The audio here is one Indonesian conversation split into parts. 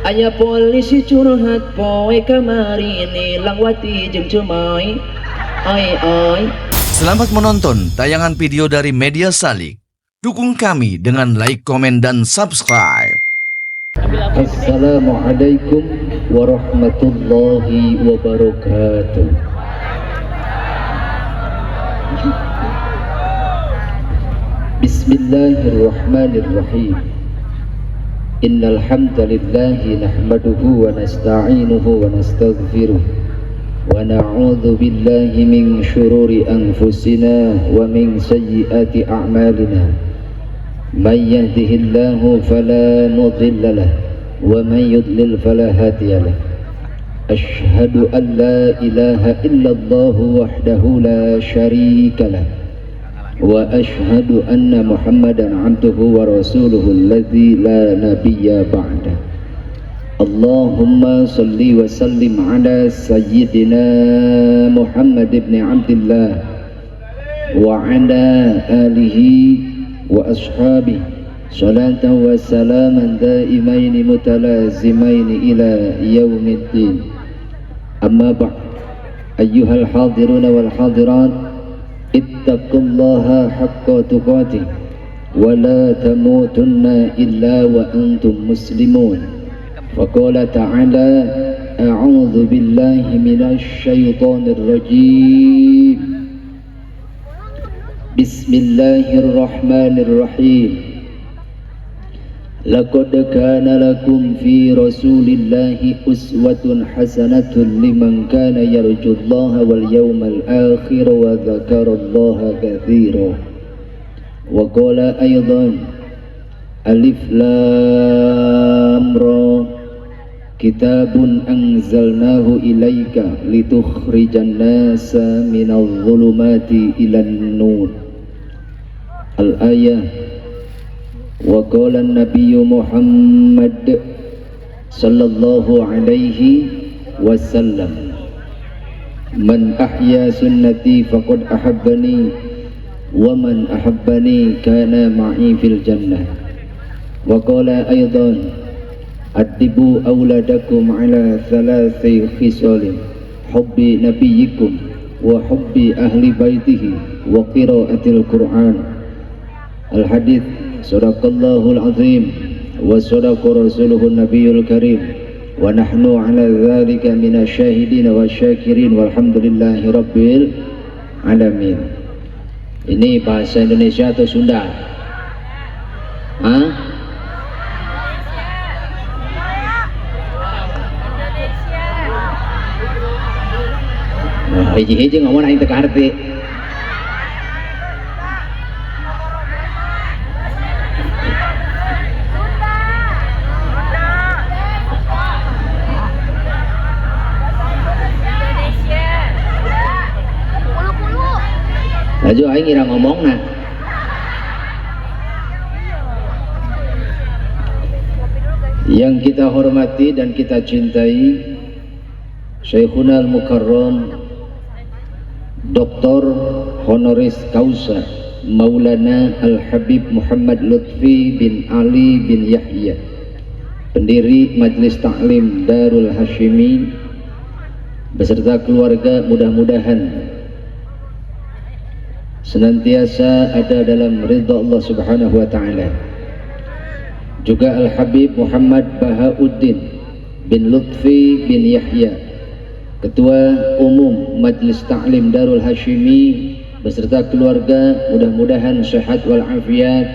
Aya polisi curhat poe kamari nilang wati jeung cemai. Ai. Selamat menonton tayangan video dari Media Salik. Dukung kami dengan like, komen, dan subscribe. Assalamualaikum warahmatullahi wabarakatuh. Bismillahirrahmanirrahim. Innal hamdalillahi nahmaduhu wa nasta'inuhu wa nastaghfiruh wa na'udzu billahi min syururi anfusina wa min sayyiati a'malina. May yahdihillahu fala mudilla lahu wa may yudlil fala hadiya lahu. Asyhadu an la ilaha illallah wahdahu la syarika lahu wa ashhadu anna Muhammadan abduhu wa rasuluhu alladzi la nabiyya ba'da. Allahumma salli wa sallim ala sayyidina Muhammad ibn Abdillah wa ala alihi wa ashabihi salatan wa salaman daimaini mutalazimaini ila yaumiddin. Amma ba'd. Ayyuhal hadiruna wal hadirat, ittaqullaha haqqa tuqatih wa la tamutunna illa wa antum muslimun. Faqala ta'ala a'udzu billahi minasy syaithanir rajim. Bismillahirrahmanirrahim. Laqad kana lakum fi rasulillahi uswatun hasanatun liman kana yarjullaha wal yawmal akhir wa dzakarallaha katsira. Wa qala aidan alif lam ra kitabun anzalnahu ilaika litukhrijan nasa minadh dhulumati ilan nur. Al-ayah. Wa qala an-nabiyyu Muhammad sallallahu alaihi wasallam, man ahya sunnati faqad ahabbani wa man ahabbani kana ma'i fil jannah. Wa qala aidan addibu awladakum ala thalathi khisalin hubbi nabiyyikum wa hubbi ahli baitihi wa qiraatil Qur'an. Al-hadits. Sadaqallahul azim wa sadaqa rasuluhun nabiyul karim wa nahnu ala dzalika minasyahidin wa syakirin walhamdulillahi rabbil alamin. Ini bahasa Indonesia atau Sunda? Hah? Nah, hiji-hiji ngomong aing teu karti. Laju aing ngira ngomongna. Yang kita hormati dan kita cintai Syekhuna Al-Mukarram Dr. Honoris Causa Maulana Al-Habib Muhammad Lutfi bin Ali bin Yahya, pendiri Majelis Ta'lim Darul Hashimi beserta keluarga, mudah-mudahan senantiasa ada dalam ridha Allah Subhanahu wa taala. Juga Al-Habib Muhammad Bahauddin bin Lutfi bin Yahya, Ketua Umum Majelis Ta'lim Darul Hashimi beserta keluarga, mudah-mudahan sehat wal afiat.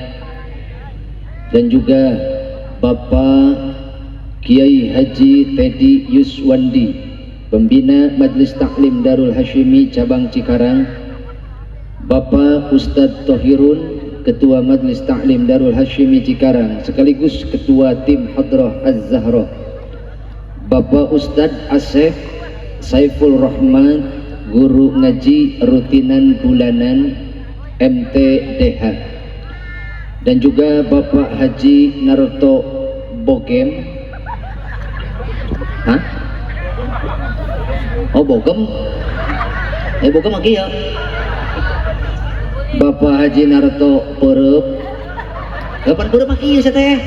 Dan juga Bapak Kiai Haji Teddy Yuswandi, pembina Majelis Ta'lim Darul Hashimi cabang Cikarang. Bapak Ustadz Tohirun, Ketua Majelis Ta'lim Darul Hashimi Cikarang sekaligus Ketua Tim Hadrah Az-Zahra. Bapak Ustadz Asef Saiful Rahman, Guru Ngaji Rutinan Bulanan MTDH. Dan juga Bapak Haji Narto Bogem. Hah? Oh Bogem? Bogem lagi ya? Bapak Haji Narto Peureub. Kapan peureub mah kieu teh?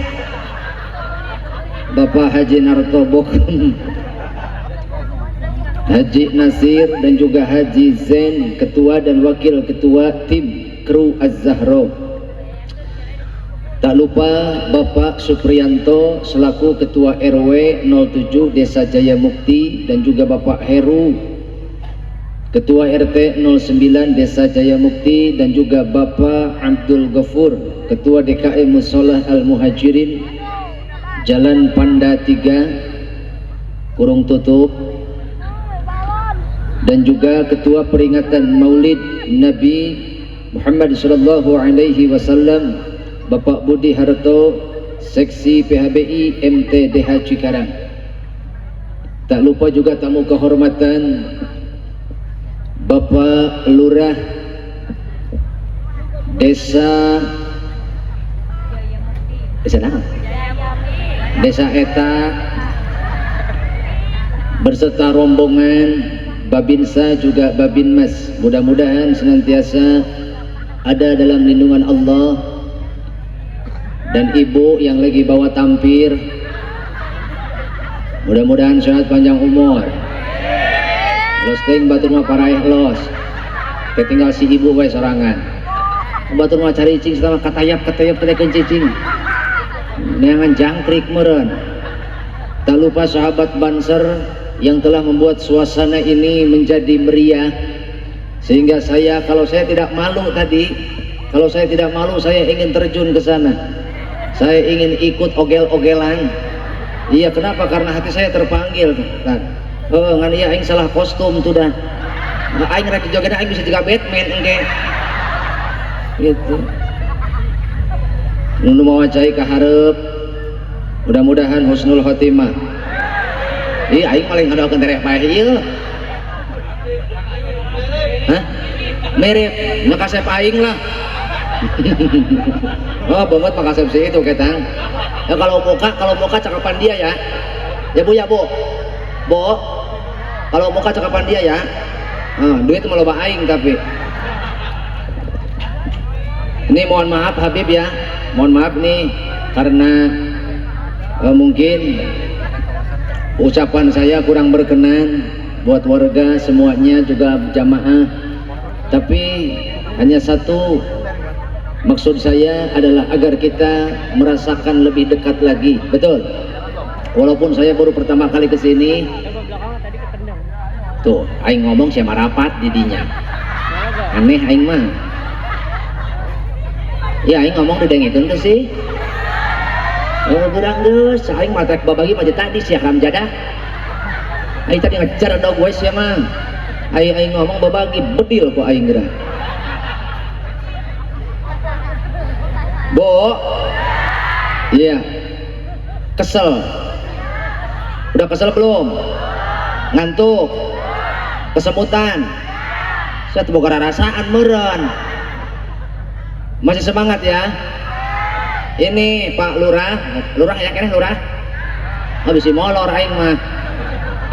Bapak Haji Nartobok, Haji Nasir dan juga Haji Zain, ketua dan wakil ketua tim kru Az-Zahra. Tak lupa Bapak Supriyanto selaku ketua RW 07 Desa Jaya Mukti dan juga Bapak Heru ketua RT 09 Desa Jaya Mukti dan juga Bapak Abdul Ghafur ketua DKM Musholah Al-Muhajirin Jalan Panda 3 kurung tutup, dan juga ketua peringatan Maulid Nabi Muhammad sallallahu alaihi wasallam Bapak Budi Harto seksi PHBI MTDH Cikarang. Tak lupa juga tamu kehormatan Bapak Lurah Desa Desa Eta berserta rombongan Babinsa juga Babinmas, mudah-mudahan senantiasa ada dalam lindungan Allah, dan ibu yang lagi bawa tampir mudah-mudahan sehat panjang umur. Los ting batur mah paraeh los ketinggal si ibu wae sorangan, batur mah cari cing sama katayap kedekeun cicing neangan jangkrik meureun. Tak lupa sahabat Banser yang telah membuat suasana ini menjadi meriah, sehingga kalau saya tidak malu tadi, kalau saya tidak malu, saya ingin terjun ke sana, saya ingin ikut ogel-ogelan. Iya, kenapa? Karena hati saya terpanggil. Ngan iya aing salah kostum tuh dah. Aing rek joget aing bisa juga Batman engke. Gitu. Nu mau cai ka hareup. Mudah-mudahan husnul khotimah. Ih aing paling ngadoakeun terek paeh ieu. Hah? Mirip makasep aing lah. Oh, banget makasep si itu ketang. Ya kalau muka cakapan dia ya. Ya Bu ya Bu. Bo, kalau muka cakapan dia ya. Duit mau loba aing tapi. Ini mohon maaf Habib ya. Mohon maaf nih karena mungkin ucapan saya kurang berkenan buat warga semuanya juga jamaah. Tapi hanya satu maksud saya adalah agar kita merasakan lebih dekat lagi. Betul? Walaupun saya baru pertama kali kesini, tuh, aing ngomong siapa rapat didinya, aneh aing mah, ya aing ngomong didengekeun tuh sih, berang deh, aing matek babagi mah tadi sih haram jadah, aing tadi ngejar dong gue sih mah, aing ngomong babagi bedil kok aing gerah, Bo, iya, kesel. Udah kesel belum? Ngantuk? Kesemutan? Saya boga rasaan meureun. Masih semangat ya? Ini Pak Lurah ya keneh Lurah? Habis molor aing mah.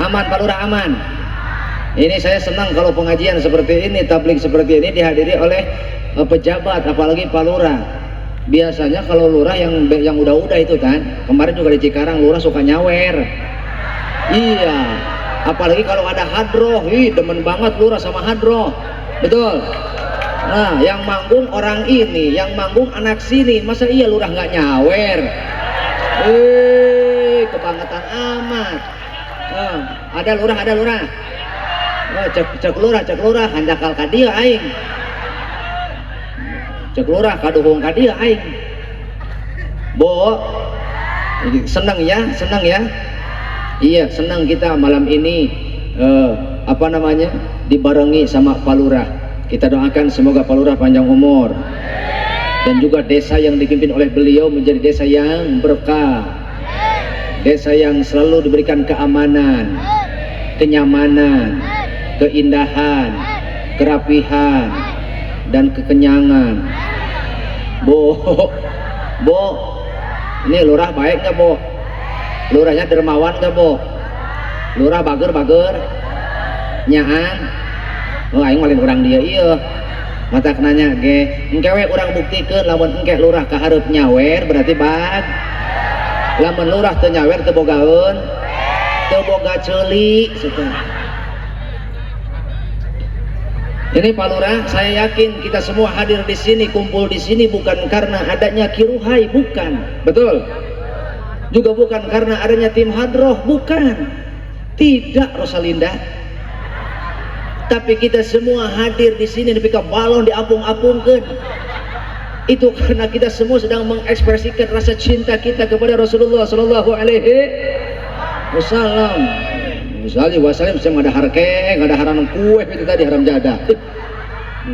Aman Pak Lurah aman. Ini saya senang kalau pengajian seperti ini, tabligh seperti ini dihadiri oleh pejabat, apalagi Pak Lurah. Biasanya kalau Lurah yang udah-udah itu kan, kemarin juga di Cikarang Lurah suka nyawer. Iya, apalagi kalau ada hadroh, demen banget Lurah sama hadroh, betul. Nah, yang manggung orang ini, yang manggung anak sini, masa iya Lurah nggak nyawer? Kebangetan amat. Ada Lurah. Cek Lurah, handakal ka dieu aing. Cek Lurah kaduhung ka dieu aing. Bo, senang ya. Iya, senang kita malam ini dibarengi sama Pak Lurah. Kita doakan semoga Pak Lurah panjang umur dan juga desa yang dipimpin oleh beliau menjadi desa yang berkah, desa yang selalu diberikan keamanan, kenyamanan, keindahan, kerapihan, dan kekenyangan. Bo, ini Lurah baik nggak Bo? Lurahnya dermawan gak Bo? Lurah bager nyaan. Oh aing malin urang dia iya. Matak nanya ge, engke we urang buktikeun lamun engke Lurah ka hareup nyawer berarti lamun lurah teu nyawer teu bogaeun teu boga ceuli ini Pak Lurah, saya yakin kita semua hadir di sini, kumpul di sini bukan karena adanya Kiruhai, bukan, betul. Juga bukan karena adanya tim hadroh, bukan. Tidak Rosalinda. Tapi kita semua hadir di sini nepika balon diapung-apungkeun. Itu karena kita semua sedang mengekspresikan rasa cinta kita kepada Rasulullah Sallallahu Alaihi Wasallam. Misalnya wasalim saya ada harke, ada haram kue itu tadi haram jadah.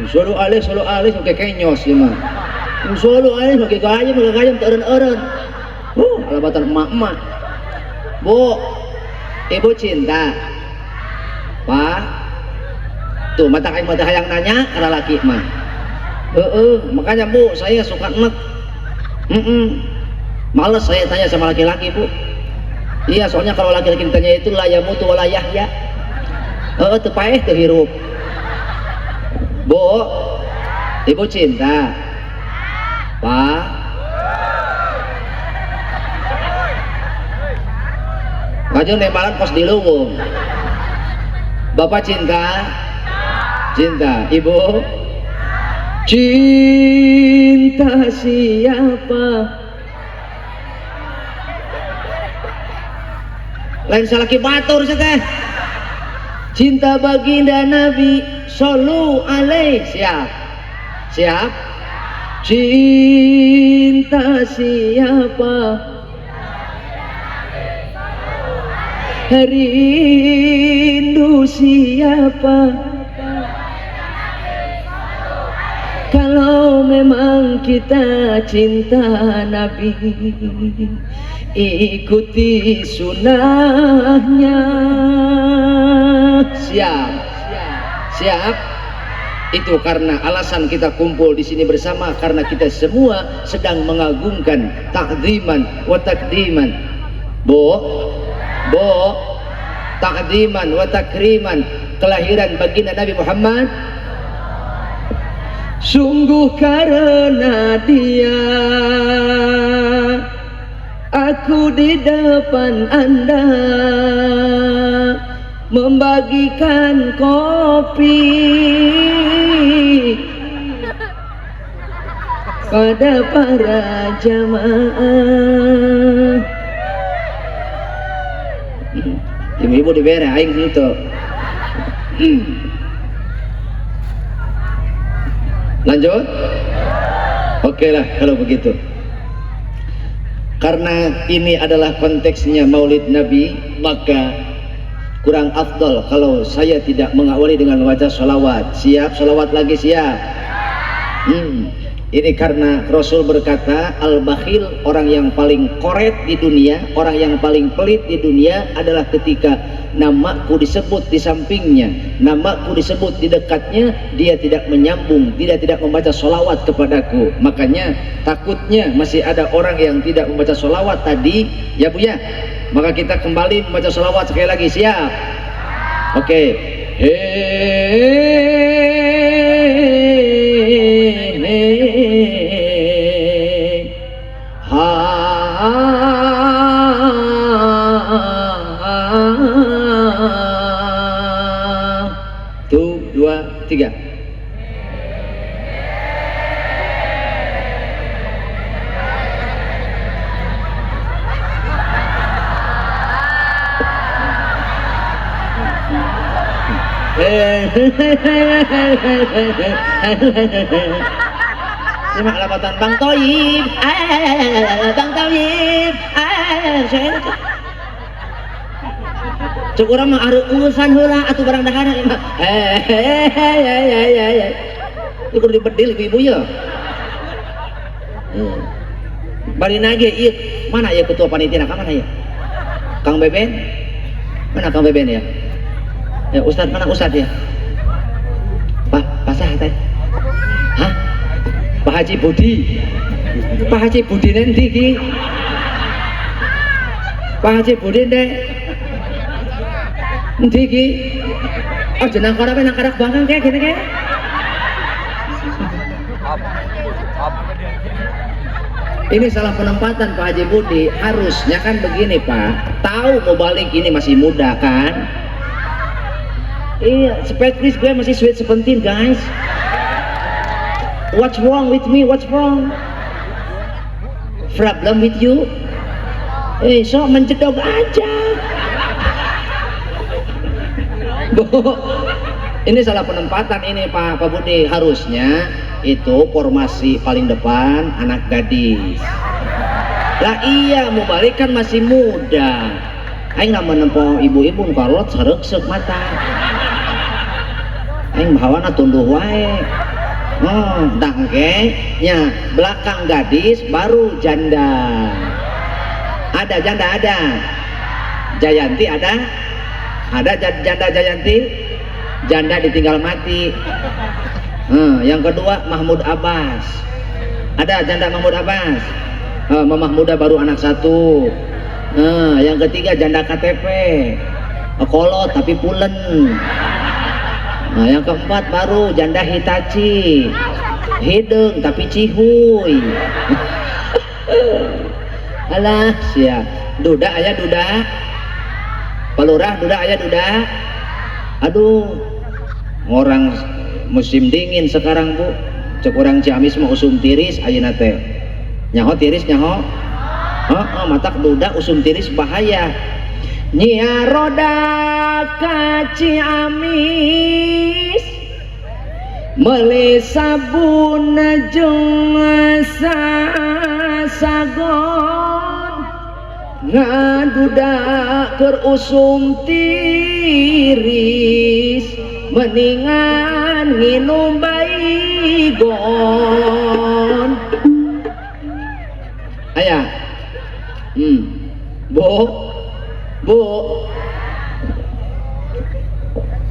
Solo alih pakai kenyos ya mah. Solo alih pakai gayam teren-eren. Alabatan emak-emak. Bu, ibu cinta. Pak, tuh mata hayang nanya ada laki mah. Makanya Bu, saya suka enek. Males saya tanya sama laki-laki Bu. Iya, soalnya kalau laki-laki ditanya itu layamutu wala yahya. Teu paeh teu hirup. Bu, ibu cinta. Pak. Kajeng nembalan pos diluwung. Bapak cinta? Cinta. Ibu? Cinta siapa? Lain salaki batur teh. Cinta baginda Nabi sallu alaihi. Siap. Cinta siapa? Rindu siapa? Kalau memang kita cinta Nabi, ikuti sunnahnya. Siap. Itu karena alasan kita kumpul di sini bersama karena kita semua sedang mengagungkan ta'dziman wa takdiman. Bo, ta'dziman wa takriman kelahiran baginda Nabi Muhammad. Sungguh karena dia aku di depan Anda membagikan kopi pada para jamaah. Ibu dibere aing itu. Lanjut? Oke lah kalau begitu. Karena ini adalah konteksnya Maulid Nabi, maka kurang afdol kalau saya tidak mengawali dengan baca sholawat. Siap? Sholawat lagi siap? Ini karena Rasul berkata, al-bakhil, orang yang paling koret di dunia, orang yang paling pelit di dunia adalah ketika namaku disebut di sampingnya, namaku disebut di dekatnya, dia tidak menyambung, tidak membaca sholawat kepadaku. Makanya takutnya masih ada orang yang tidak membaca sholawat tadi, ya Bu ya. Maka kita kembali membaca sholawat sekali lagi, siap? Oke. Tuh, 2, 3. Terima kelabatan Bang Toyib. Bang Toyib. Cuk urang mah areu urusan heula atuh barang dahana mah. Ieu kudu dibedil ibu ya. Bari nage ieu mana ya ketua panitia ka mana ya? Kang Beben? Mana Kang Beben ya? Ya Ustad mana Ustad ya? Pak pasah teh. Hah? Pak Haji Budi. Pak Haji Budi nanti ki. Pak Haji Budi deh. Nanti ki. Oh jenang kora nang karak bangkang kayak gini kayak. Ini salah penempatan Pak Haji Budi. Harusnya kan begini Pak, tahu mau balik ini masih muda kan. Iya, spesialis gue masih sweet 17 guys. What's wrong with me? What's wrong? Problem with you? So menjedok aja. Bu, ini salah penempatan ini Pak Budi. Harusnya itu formasi paling depan anak gadis. Lah iya, mau balik kan masih muda. Aing nggak menempuh ibu-ibu kolot sarek mata. Aing bahawana tunduh wae. Dangkenya belakang gadis baru janda. Ada janda ada. Jayanti ada. Ada janda Jayanti. Janda ditinggal mati. Yang kedua Mahmud Abbas. Ada janda Mahmud Abbas. Mamah muda baru anak satu. Yang ketiga janda KTP. Kolot tapi pulen. Yang keempat baru janda Hitachi. Hidung tapi cihuy. Alah sia. Duda aya duda. Palurah duda aya duda. Aduh. Orang musim dingin sekarang Bu, cek orang Ciamis mah usum tiris ayeuna teh. Nyaho tiris nyaho. Matak duda usum tiris bahaya. Nyia roda ka Ciamis meuli sabun jeung sagon ngaduda keur usum tiris mendingan nginum baygon. Ayah Bu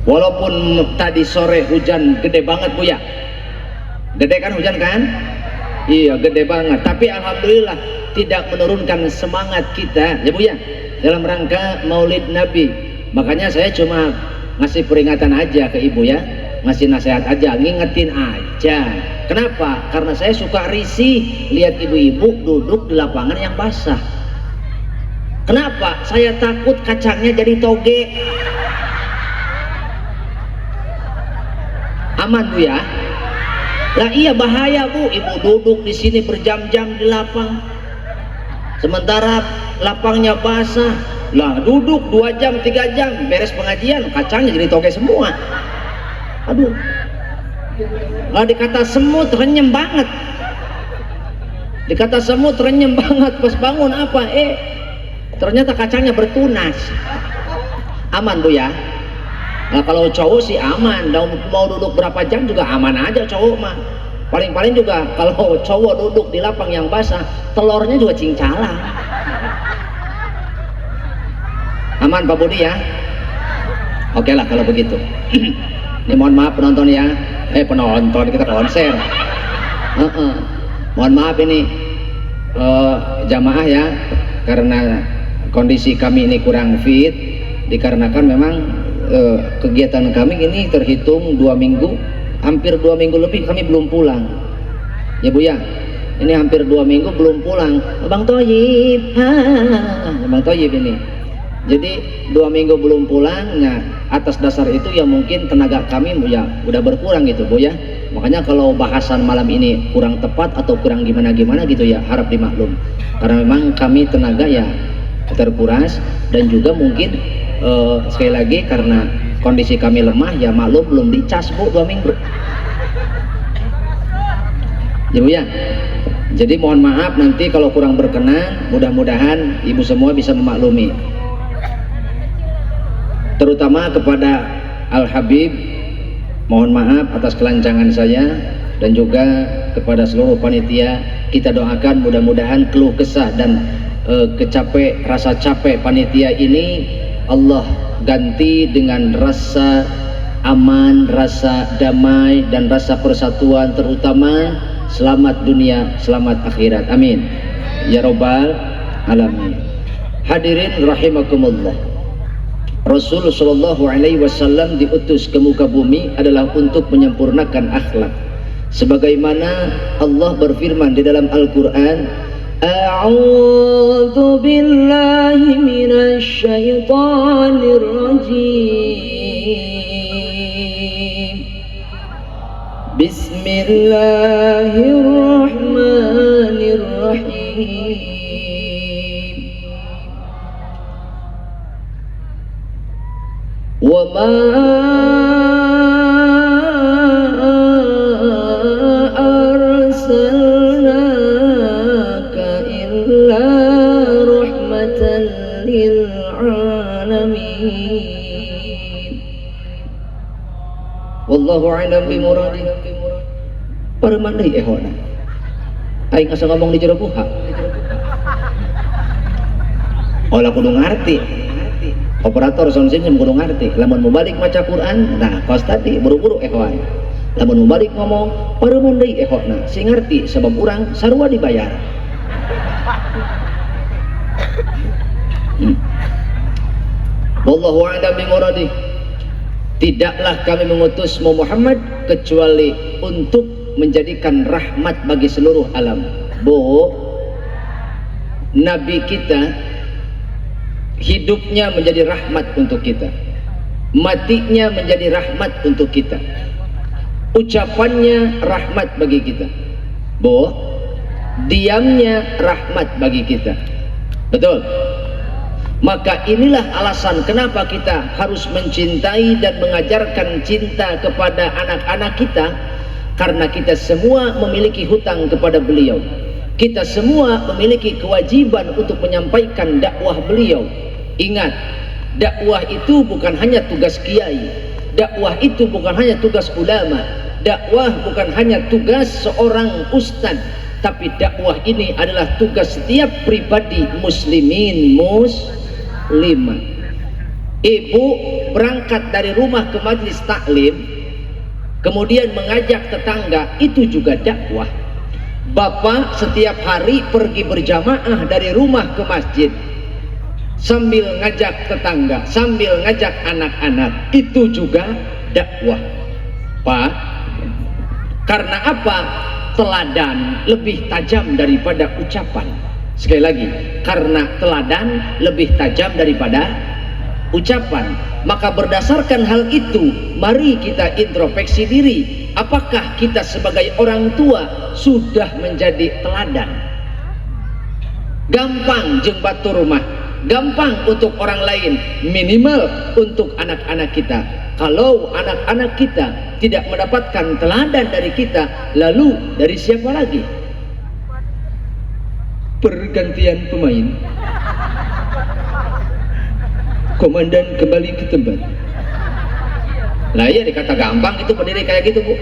walaupun tadi sore hujan gede banget Bu ya, gede kan hujan kan? Iya gede banget, tapi alhamdulillah tidak menurunkan semangat kita ya Bu ya dalam rangka Maulid Nabi. Makanya saya cuma ngasih peringatan aja ke ibu ya, ngasih nasihat aja, ngingetin aja. Kenapa? Karena saya suka risih lihat ibu-ibu duduk di lapangan yang basah. Kenapa? Saya takut kacangnya jadi toge. Aman Bu ya? Lah iya bahaya Bu, ibu duduk di sini berjam-jam di lapang. Sementara lapangnya basah. Lah duduk 2 jam 3 jam beres pengajian kacangnya jadi toge semua. Aduh. Lah dikata semut renyem banget. Dikata semut renyem banget pas bangun apa? Ternyata kacangnya bertunas. Aman Bu ya. Nah, kalau cowok sih aman, mau duduk berapa jam juga aman aja cowok mah. Paling-paling juga kalau cowok duduk di lapang yang basah, telurnya juga cincala. Aman Pak Budi ya. Oke lah kalau begitu. Ini mohon maaf penonton ya. Penonton kita konser. Mohon maaf ini jamaah ya, karena kondisi kami ini kurang fit, dikarenakan memang kegiatan kami ini terhitung 2 minggu, hampir 2 minggu lebih kami belum pulang ya Bu ya. Ini hampir 2 minggu belum pulang Abang Toyib. Abang Toyib ini jadi 2 minggu belum pulang. Nah atas dasar itu ya mungkin tenaga kami ya udah berkurang gitu Bu ya. Makanya kalau bahasan malam ini kurang tepat atau kurang gimana-gimana gitu ya harap dimaklum, karena memang kami tenaga ya terkuras, dan juga mungkin sekali lagi karena kondisi kami lemah ya maklum belum dicas Bu 2 minggu ya Bu ya. Jadi mohon maaf nanti kalau kurang berkenan, mudah-mudahan ibu semua bisa memaklumi, terutama kepada Al Habib. Mohon maaf atas kelancangan saya, dan juga kepada seluruh panitia. Kita doakan mudah-mudahan keluh kesah dan rasa capek panitia ini Allah ganti dengan rasa aman, rasa damai, dan rasa persatuan, terutama selamat dunia, selamat akhirat. Amin ya robbal alamin. Hadirin rahimakumullah, Rasul sallallahu alaihi wasallam diutus ke muka bumi adalah untuk menyempurnakan akhlak. Sebagaimana Allah berfirman di dalam Al-Qur'an, أعوذ بالله من الشيطان الرجيم بسم الله الرحمن الرحيم وما أرسلناك إلا رحمة للعالمين والله أعلم بمراده. Para mandai ehona aing asa ngomong di jero buha olah kudu ngarti operator sound system kudu ngarti lamun mau balik maca Quran nah kos tadi buru-buru ehon lamun mau balik ngomong para mandai ehona si ngarti sebab urang sarua dibayar. Wallahu a'lam bimuradi. Tidaklah kami mengutusmu Muhammad kecuali untuk menjadikan rahmat bagi seluruh alam. Bu, Nabi kita hidupnya menjadi rahmat untuk kita, matinya menjadi rahmat untuk kita, ucapannya rahmat bagi kita. Bu, diamnya rahmat bagi kita. Betul? Maka inilah alasan kenapa kita harus mencintai dan mengajarkan cinta kepada anak-anak kita, karena kita semua memiliki hutang kepada beliau. Kita semua memiliki kewajiban untuk menyampaikan dakwah beliau. Ingat, dakwah itu bukan hanya tugas kiai, dakwah itu bukan hanya tugas ulama, dakwah bukan hanya tugas seorang ustadz, tapi dakwah ini adalah tugas setiap pribadi muslimin muslimah. Ibu berangkat dari rumah ke majelis taklim, kemudian mengajak tetangga, itu juga dakwah. Bapak setiap hari pergi berjamaah dari rumah ke masjid sambil ngajak tetangga, sambil ngajak anak-anak, itu juga dakwah. Pak, karena apa? Teladan lebih tajam daripada ucapan. Sekali lagi, karena teladan lebih tajam daripada ucapan. Maka berdasarkan hal itu, mari kita introspeksi diri. Apakah kita sebagai orang tua sudah menjadi teladan? Gampang jeung batu rumah, gampang untuk orang lain, minimal untuk anak-anak kita. Kalau anak-anak kita tidak mendapatkan teladan dari kita, lalu dari siapa lagi? Pergantian pemain, komandan kembali ke tempat. Lah iya dikata gampang itu berdiri kayak gitu, Bu.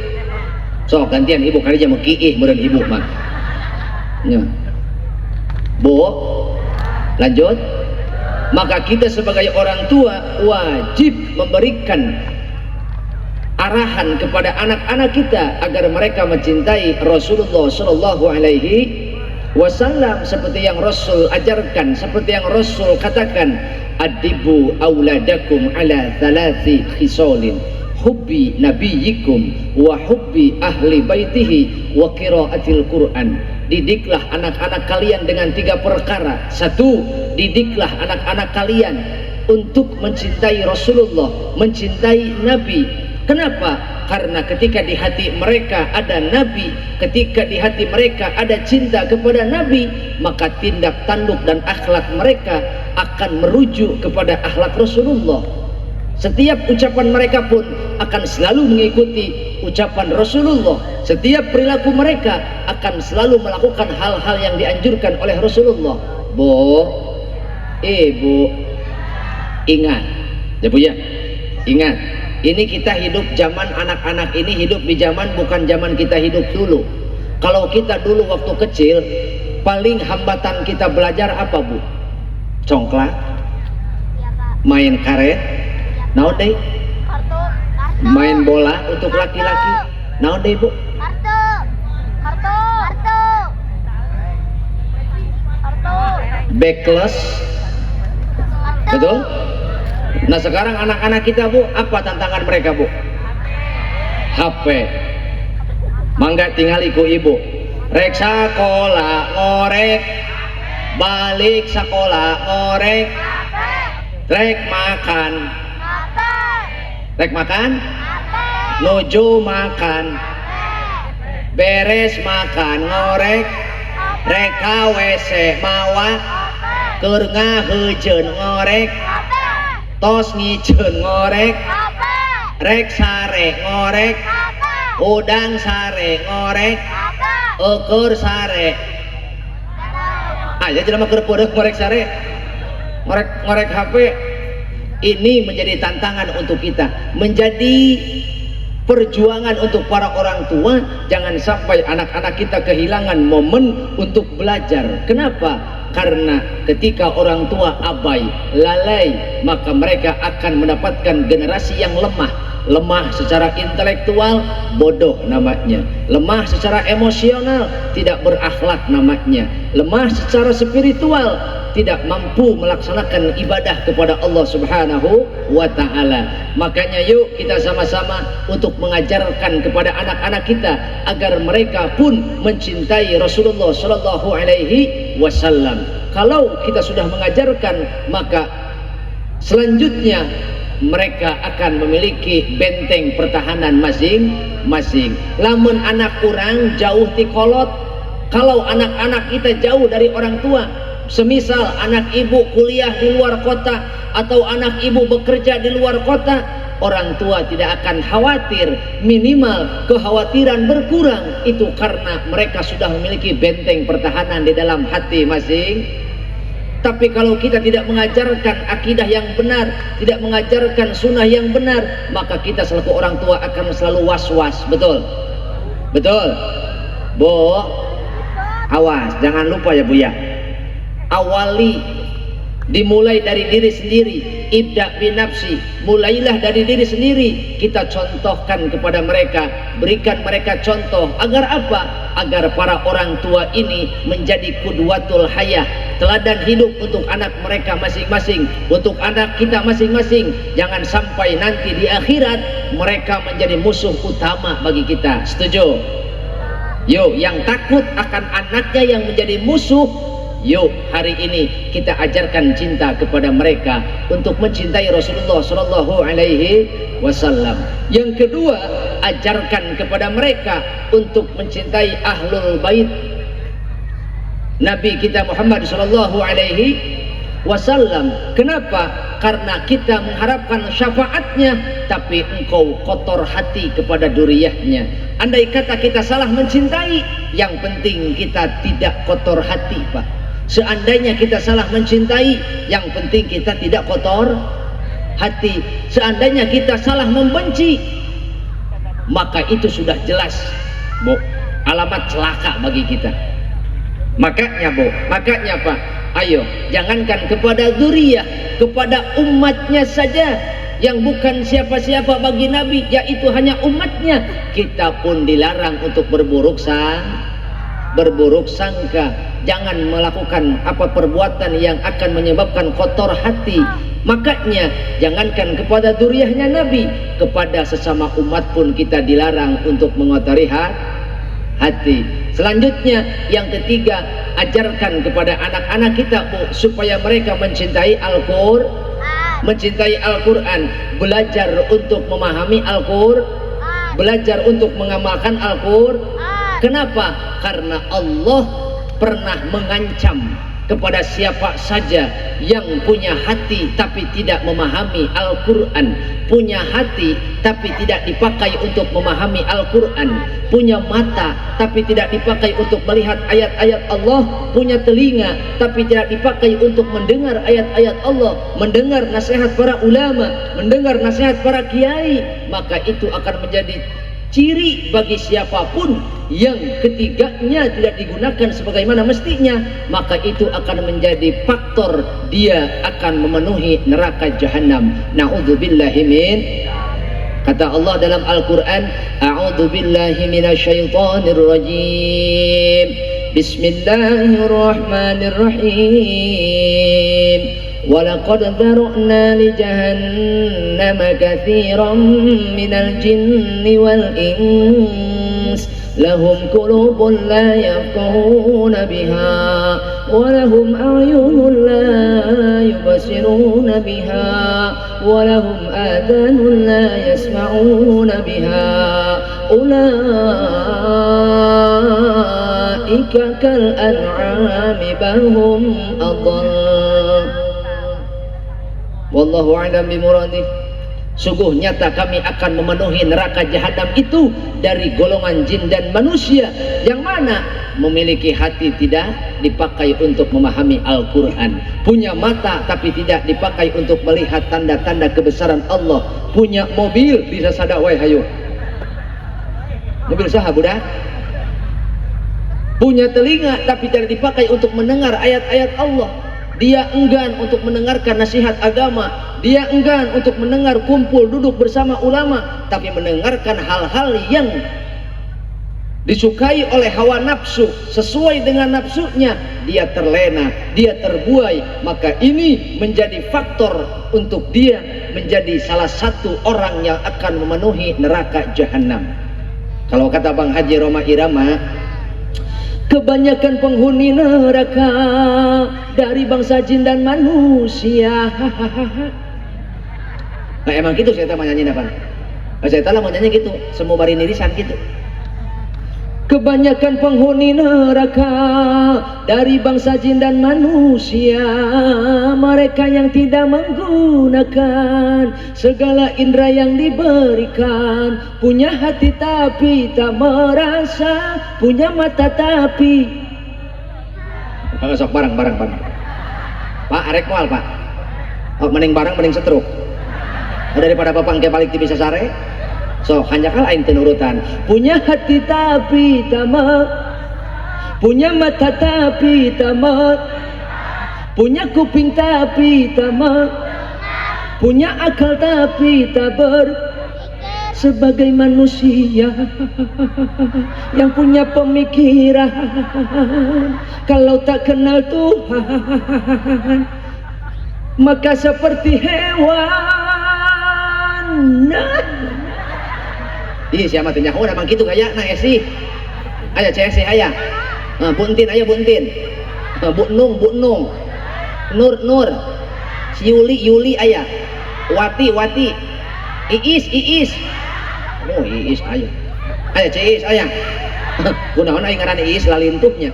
So gantian ibu kali jamu kiih meureun ibu mah. Ya. Bu, lanjut. Maka kita sebagai orang tua wajib memberikan arahan kepada anak-anak kita agar mereka mencintai Rasulullah Shallallahu Alaihi Wasallam seperti yang Rasul ajarkan, seperti yang Rasul katakan, adibu auladakum ala thalathi khisalin, hubbi nabiyikum wa hubbi ahli baitihi wa qiraatil Quran. Didiklah anak-anak kalian dengan 3 perkara. 1, didiklah anak-anak kalian untuk mencintai Rasulullah, mencintai Nabi. Kenapa? Karena ketika di hati mereka ada Nabi, ketika di hati mereka ada cinta kepada Nabi, maka tindak tanduk dan akhlak mereka akan merujuk kepada akhlak Rasulullah. Setiap ucapan mereka pun akan selalu mengikuti ucapan Rasulullah. Setiap perilaku mereka akan selalu melakukan hal-hal yang dianjurkan oleh Rasulullah. Bu, ibu, ingat, ya Bu ya, ingat. Ini kita hidup zaman anak-anak ini hidup di zaman bukan zaman kita hidup dulu. Kalau kita dulu waktu kecil, paling hambatan kita belajar apa, Bu? Congklak, main karet, naon deh? Main bola untuk laki-laki, naon deh, Bu? Kartu. Backless, betul? Nah sekarang anak-anak kita, Bu, apa tantangan mereka, Bu? HP. Mangga tingali ku ibu, rek sakola ngorek balik sekolah ngorek, rek makan, nuju makan, beres makan ngorek, rek WC mawa, keur ngaheujeun ngorek, tos ngijeun ngorek, rek sare ngorek, udang sare ngorek, eker sare. Aja jelema keur podeuh ngorek sare, ngorek HP. Ini menjadi tantangan untuk kita, menjadi perjuangan untuk para orang tua. Jangan sampai anak-anak kita kehilangan momen untuk belajar. Kenapa? Karena ketika orang tua abai, lalai, maka mereka akan mendapatkan generasi yang lemah secara intelektual, bodoh namanya, lemah secara emosional, tidak berakhlak namanya, lemah secara spiritual, tidak mampu melaksanakan ibadah kepada Allah Subhanahu wa ta'ala. Makanya yuk kita sama-sama untuk mengajarkan kepada anak-anak kita agar mereka pun mencintai Rasulullah Shallallahu Alaihi Wasallam. Kalau kita sudah mengajarkan, maka selanjutnya mereka akan memiliki benteng pertahanan masing-masing. Lamun anak kurang jauh ti kolot, kalau anak-anak kita jauh dari orang tua, semisal anak ibu kuliah di luar kota atau anak ibu bekerja di luar kota, orang tua tidak akan khawatir, minimal kekhawatiran berkurang. Itu karena mereka sudah memiliki benteng pertahanan di dalam hati masing. Tapi kalau kita tidak mengajarkan akidah yang benar, tidak mengajarkan sunnah yang benar, maka kita selaku orang tua akan selalu was-was. Betul? Betul? Bu, awas, jangan lupa ya Bu ya. Awali, dimulai dari diri sendiri. Ibda binafsi, mulailah dari diri sendiri. Kita contohkan kepada mereka, berikan mereka contoh. Agar apa? Agar para orang tua ini menjadi qudwatul hayah, teladan hidup untuk anak mereka masing-masing, untuk anak kita masing-masing. Jangan sampai nanti di akhirat mereka menjadi musuh utama bagi kita. Setuju? Yuk, yang takut akan anaknya yang menjadi musuh, yuk hari ini kita ajarkan cinta kepada mereka untuk mencintai Rasulullah Shallallahu Alaihi Wasallam. Yang kedua, ajarkan kepada mereka untuk mencintai ahlul bait Nabi kita Muhammad Shallallahu Alaihi Wasallam. Kenapa? Karena kita mengharapkan syafaatnya, tapi engkau kotor hati kepada duriyahnya. Andai kata kita salah mencintai, yang penting kita tidak kotor hati, Pak. Seandainya kita salah mencintai, yang penting kita tidak kotor hati. Seandainya kita salah membenci, maka itu sudah jelas, Bu, alamat celaka bagi kita. Makanya Bu, makanya Pak, ayo jangankan kepada dzurriyyah, kepada umatnya saja yang bukan siapa-siapa bagi Nabi, yaitu hanya umatnya, kita pun dilarang untuk berburuk sangka. Jangan melakukan apa perbuatan yang akan menyebabkan kotor hati. Makanya jangankan kepada dzurriyyahnya Nabi, kepada sesama umat pun kita dilarang untuk mengotori hati. Selanjutnya yang ketiga, ajarkan kepada anak-anak kita, Bu, supaya mereka mencintai Al-Quran, belajar untuk memahami Al-Quran, belajar untuk mengamalkan Al-Quran. Kenapa? Karena Allah pernah mengancam kepada siapa saja yang punya hati tapi tidak memahami Al-Quran, punya hati tapi tidak dipakai untuk memahami Al-Quran, punya mata tapi tidak dipakai untuk melihat ayat-ayat Allah, punya telinga tapi tidak dipakai untuk mendengar ayat-ayat Allah, mendengar nasihat para ulama, mendengar nasihat para kiai, maka itu akan menjadi ciri bagi siapapun yang ketiganya tidak digunakan sebagaimana mestinya, maka itu akan menjadi faktor dia akan memenuhi neraka jahanam. Na'udzubillahi min. Kata Allah dalam Al-Quran, a'udzubillahi minasyaitonir rajim, bismillahirrahmanirrahim. وَلَقَدْ ذَرَأْنَا لِجَهَنَّمَ كَثِيرًا مِنَ الْجِنِّ وَالْإِنسِ لهم قلوب لا يفقهون بها ولهم أعين لا يبصرون بها ولهم آذان لا يسمعون بها أولئك كالأنعام بل هم أضل والله أعلم بمراده. Sungguh nyata kami akan memenuhi neraka jahanam itu dari golongan jin dan manusia yang mana memiliki hati tidak dipakai untuk memahami Al-Quran, punya mata tapi tidak dipakai untuk melihat tanda-tanda kebesaran Allah, punya mobil bisa sada wae hayu mobil saha budak, punya telinga tapi tidak dipakai untuk mendengar ayat-ayat Allah. Dia enggan untuk mendengarkan nasihat agama, dia enggan untuk mendengar kumpul duduk bersama ulama, tapi mendengarkan hal-hal yang disukai oleh hawa nafsu, sesuai dengan nafsunya, dia terlena, dia terbuai. Maka ini menjadi faktor untuk dia menjadi salah satu orang yang akan memenuhi neraka jahanam. Kalau kata Bang Haji Roma Irama, kebanyakan penghuni neraka dari bangsa jin dan manusia. Nah emang gitu saya mau nyanyi apa? Saya tahu mau nyanyi gitu, semua bari nirisan gitu. Kebanyakan penghuni neraka dari bangsa jin dan manusia, mereka yang tidak menggunakan segala indera yang diberikan, punya hati tapi tak merasa, punya mata tapi sok barang Pak arek mual Pak, mending barang mending setruk daripada papang kayak balik di bisa sare. So hanya kal aing tenurutan, punya hati tapi tamat, punya mata tapi tamat, punya kuping tapi tamat, punya akal tapi tak sebagai manusia yang punya pemikiran, kalau tak kenal Tuhan maka seperti hewan. Ih siapa tanya oh emang gitu kayak nah esi aya CS aya buntin aya buntin bu nung nur si Yuli aya wati iis oh iis aya CS aya kunaon aing ngaran iis lalintuhnya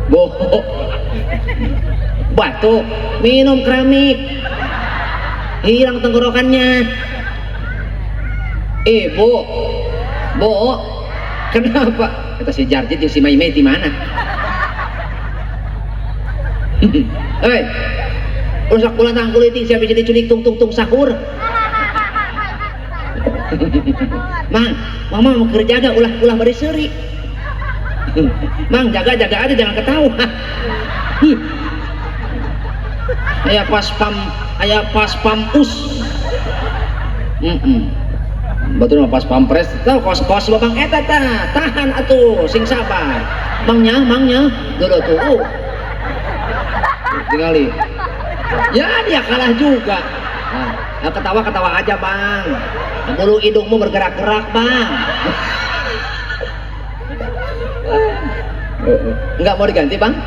bohong batuk minum keramik hilang tenggorokannya. Bo, kenapa? Kata si Jarjit yang si Maimei di mana? Hei, rusak pula tang kuliting siapa jadi culik tung sahur. Mama mau kerja gak ulah beriseri. Mang jaga aja jangan ketawa. Aya pas pampus. Betul mah pas pampres tah kos babang eta tah tahan atuh sing sabar. Mangnya dulu tuh. Tinggali. Ya dia kalah juga. Nah, ketawa aja Bang. Bulu hidungmu bergerak-gerak Bang. Enggak mau diganti Bang?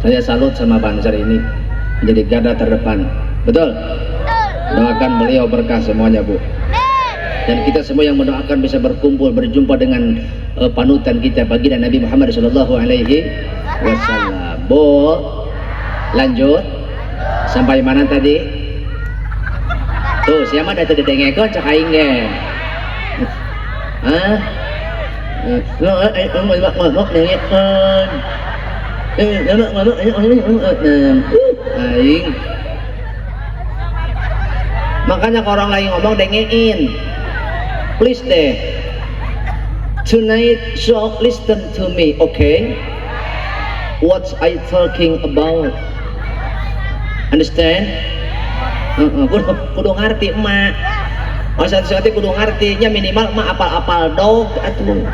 Saya salut sama Banjar ini menjadi garda terdepan. Betul? Doakan beliau berkah semuanya Bu. Dan kita semua yang mendoakan bisa berkumpul berjumpa dengan panutan kita baginda Nabi Muhammad SAW. Bu, lanjut sampai mana tadi? Tuh siapa dah tadi dengekon cak aing ge. Hah? Lo ngomong dengekon. Aing. Makanya kalau orang lain ngomong dengein. Please deh. Tonight so listen to me, okay? What I talking about? Understand? Kudu ngerti emak. Masa-masa kudu ngertinya minimal emak apal-apal dog atuh.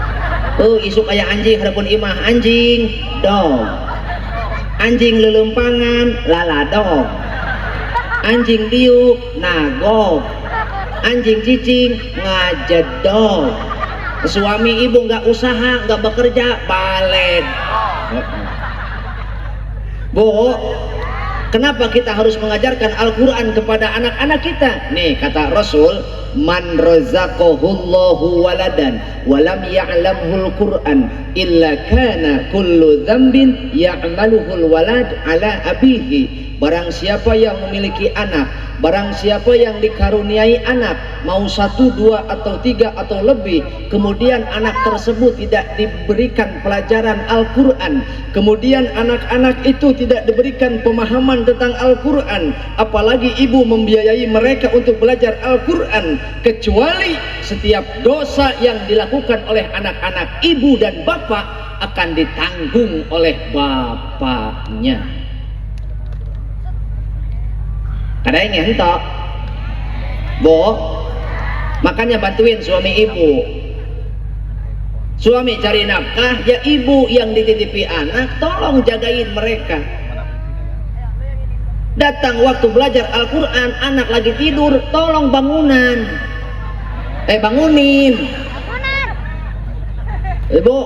Isuk aya anjing harapun imah anjing dog. Anjing lelempangan lala dog. anjing diuk nagok, anjing cicing ngajedog, suami ibu nggak usaha nggak bekerja balik. Bu, kenapa kita harus mengajarkan Al-Quran kepada anak-anak kita? Nih kata Rasul, man razaqahullahu waladan walam ya'lamhul Qur'an illa kana kullu dzambin ya'maluhul walad ala abihi. Barang siapa yang memiliki anak, barang siapa yang dikaruniai anak, mau 1, 2 atau 3 atau lebih, kemudian anak tersebut tidak diberikan pelajaran Al-Quran, kemudian anak-anak itu tidak diberikan pemahaman tentang Al-Quran, apalagi ibu membiayai mereka untuk belajar Al-Quran, kecuali setiap dosa yang dilakukan oleh anak-anak ibu dan bapak akan ditanggung oleh bapaknya. Ada yang ngentok, Bu, makanya bantuin suami ibu. Suami cari nafkah, ya ibu yang dititipi anak, tolong jagain mereka. Datang waktu belajar Al-Quran, anak lagi tidur, tolong bangunan. Bangunin. Ibu,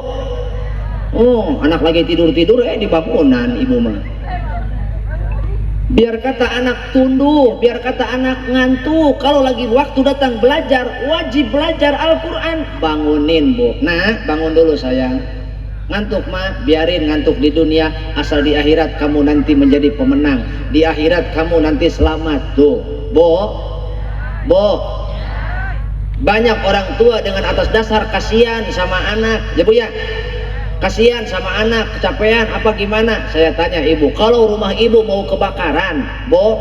anak lagi tidur-tidur, di bangunan ibu mah. Biar kata anak tunduk, biar kata anak ngantuk. Kalau lagi waktu datang belajar, wajib belajar Al-Quran. Bangunin, Bu. Nah, bangun dulu sayang. Ngantuk mah, biarin ngantuk di dunia, asal di akhirat kamu nanti menjadi pemenang. Di akhirat kamu nanti selamat. Tuh, Bu. Banyak orang tua dengan atas dasar kasihan sama anak, ya Bu ya. Kasihan sama anak, kecapean apa gimana? Saya tanya ibu, kalau rumah ibu mau kebakaran, Bu,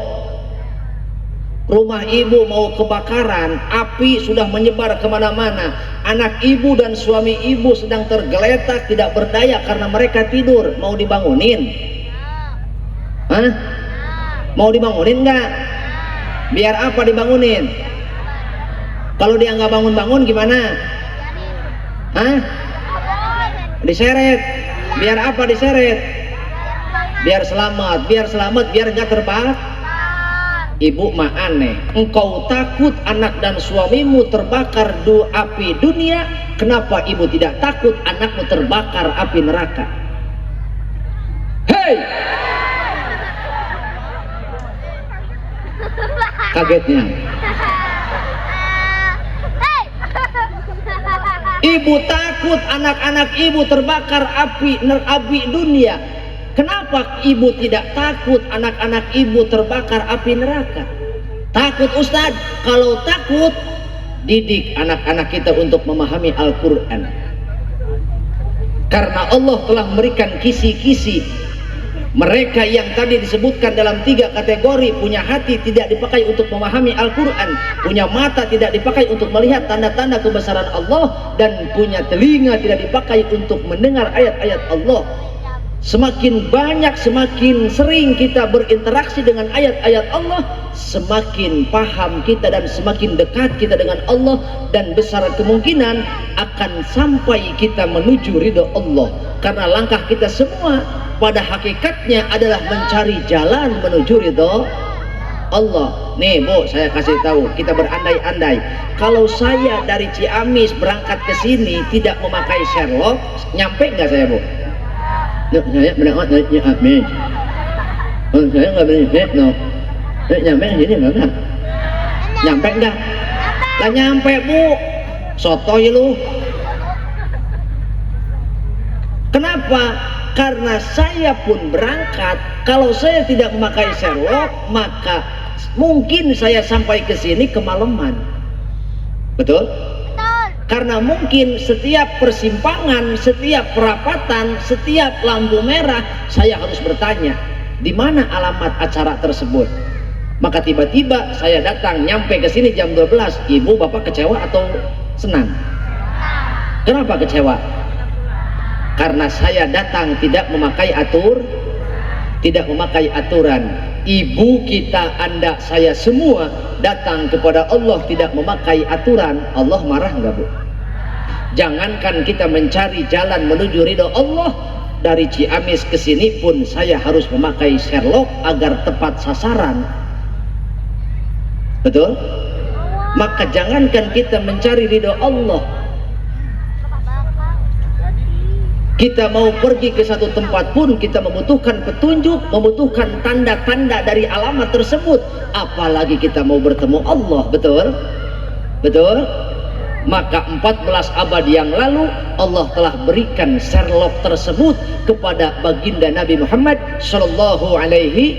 rumah ibu mau kebakaran, api sudah menyebar kemana-mana, anak ibu dan suami ibu sedang tergeletak tidak berdaya karena mereka tidur, mau dibangunin? Hah? Mau dibangunin nggak? Biar apa dibangunin? Kalau dia nggak bangun-bangun gimana? Hah? Diseret. Biar apa diseret? Biar selamat, biar nggak terbakar. Ibu mah aneh, engkau takut anak dan suamimu terbakar api dunia, kenapa ibu tidak takut anakmu terbakar api neraka? Hei, kagetnya ibu takut anak-anak ibu terbakar api dunia. Kenapa ibu tidak takut anak-anak ibu terbakar api neraka? Takut Ustadz? Kalau takut, didik anak-anak kita untuk memahami Al-Quran. Karena Allah telah memberikan kisi-kisi. Mereka yang tadi disebutkan dalam 3 kategori, punya hati tidak dipakai untuk memahami Al-Quran, punya mata tidak dipakai untuk melihat tanda-tanda kebesaran Allah, dan punya telinga tidak dipakai untuk mendengar ayat-ayat Allah. Semakin banyak, semakin sering kita berinteraksi dengan ayat-ayat Allah, semakin paham kita dan semakin dekat kita dengan Allah, dan besar kemungkinan akan sampai kita menuju ridho Allah. Karena langkah kita semua pada hakikatnya adalah mencari jalan menuju ridho Allah. Nih Bu, saya kasih tahu, kita berandai-andai, kalau saya dari Ciamis berangkat ke sini tidak memakai Sherlock, nyampe nggak saya Bu? Saya berangkat dari Ciamis, saya nggak beli Sherlock, nyampe di sini nggak? Nyampe nggak? Lah nyampe Bu, sotoy lu. Kenapa? Karena saya pun berangkat, kalau saya tidak memakai Sherlock, maka mungkin saya sampai ke sini kemalaman. Betul? Betul. Karena mungkin setiap persimpangan, setiap perapatan, setiap lampu merah, saya harus bertanya, di mana alamat acara tersebut? Maka tiba-tiba saya datang, nyampe ke sini jam 12. Ibu, bapak kecewa atau senang? Kenapa kecewa? Karena saya datang tidak memakai aturan. Ibu kita, Anda, saya semua datang kepada Allah tidak memakai aturan. Allah marah nggak Bu? Jangankan kita mencari jalan menuju ridho Allah, dari Ciamis ke sini pun saya harus memakai Sherlock agar tepat sasaran. Betul? Maka jangankan kita mencari ridho Allah, kita mau pergi ke satu tempat pun kita membutuhkan petunjuk, membutuhkan tanda-tanda dari alamat tersebut, apalagi kita mau bertemu Allah. Betul? Betul? Maka 14 abad yang lalu Allah telah berikan Sherlock tersebut kepada baginda Nabi Muhammad Sallallahu Alaihi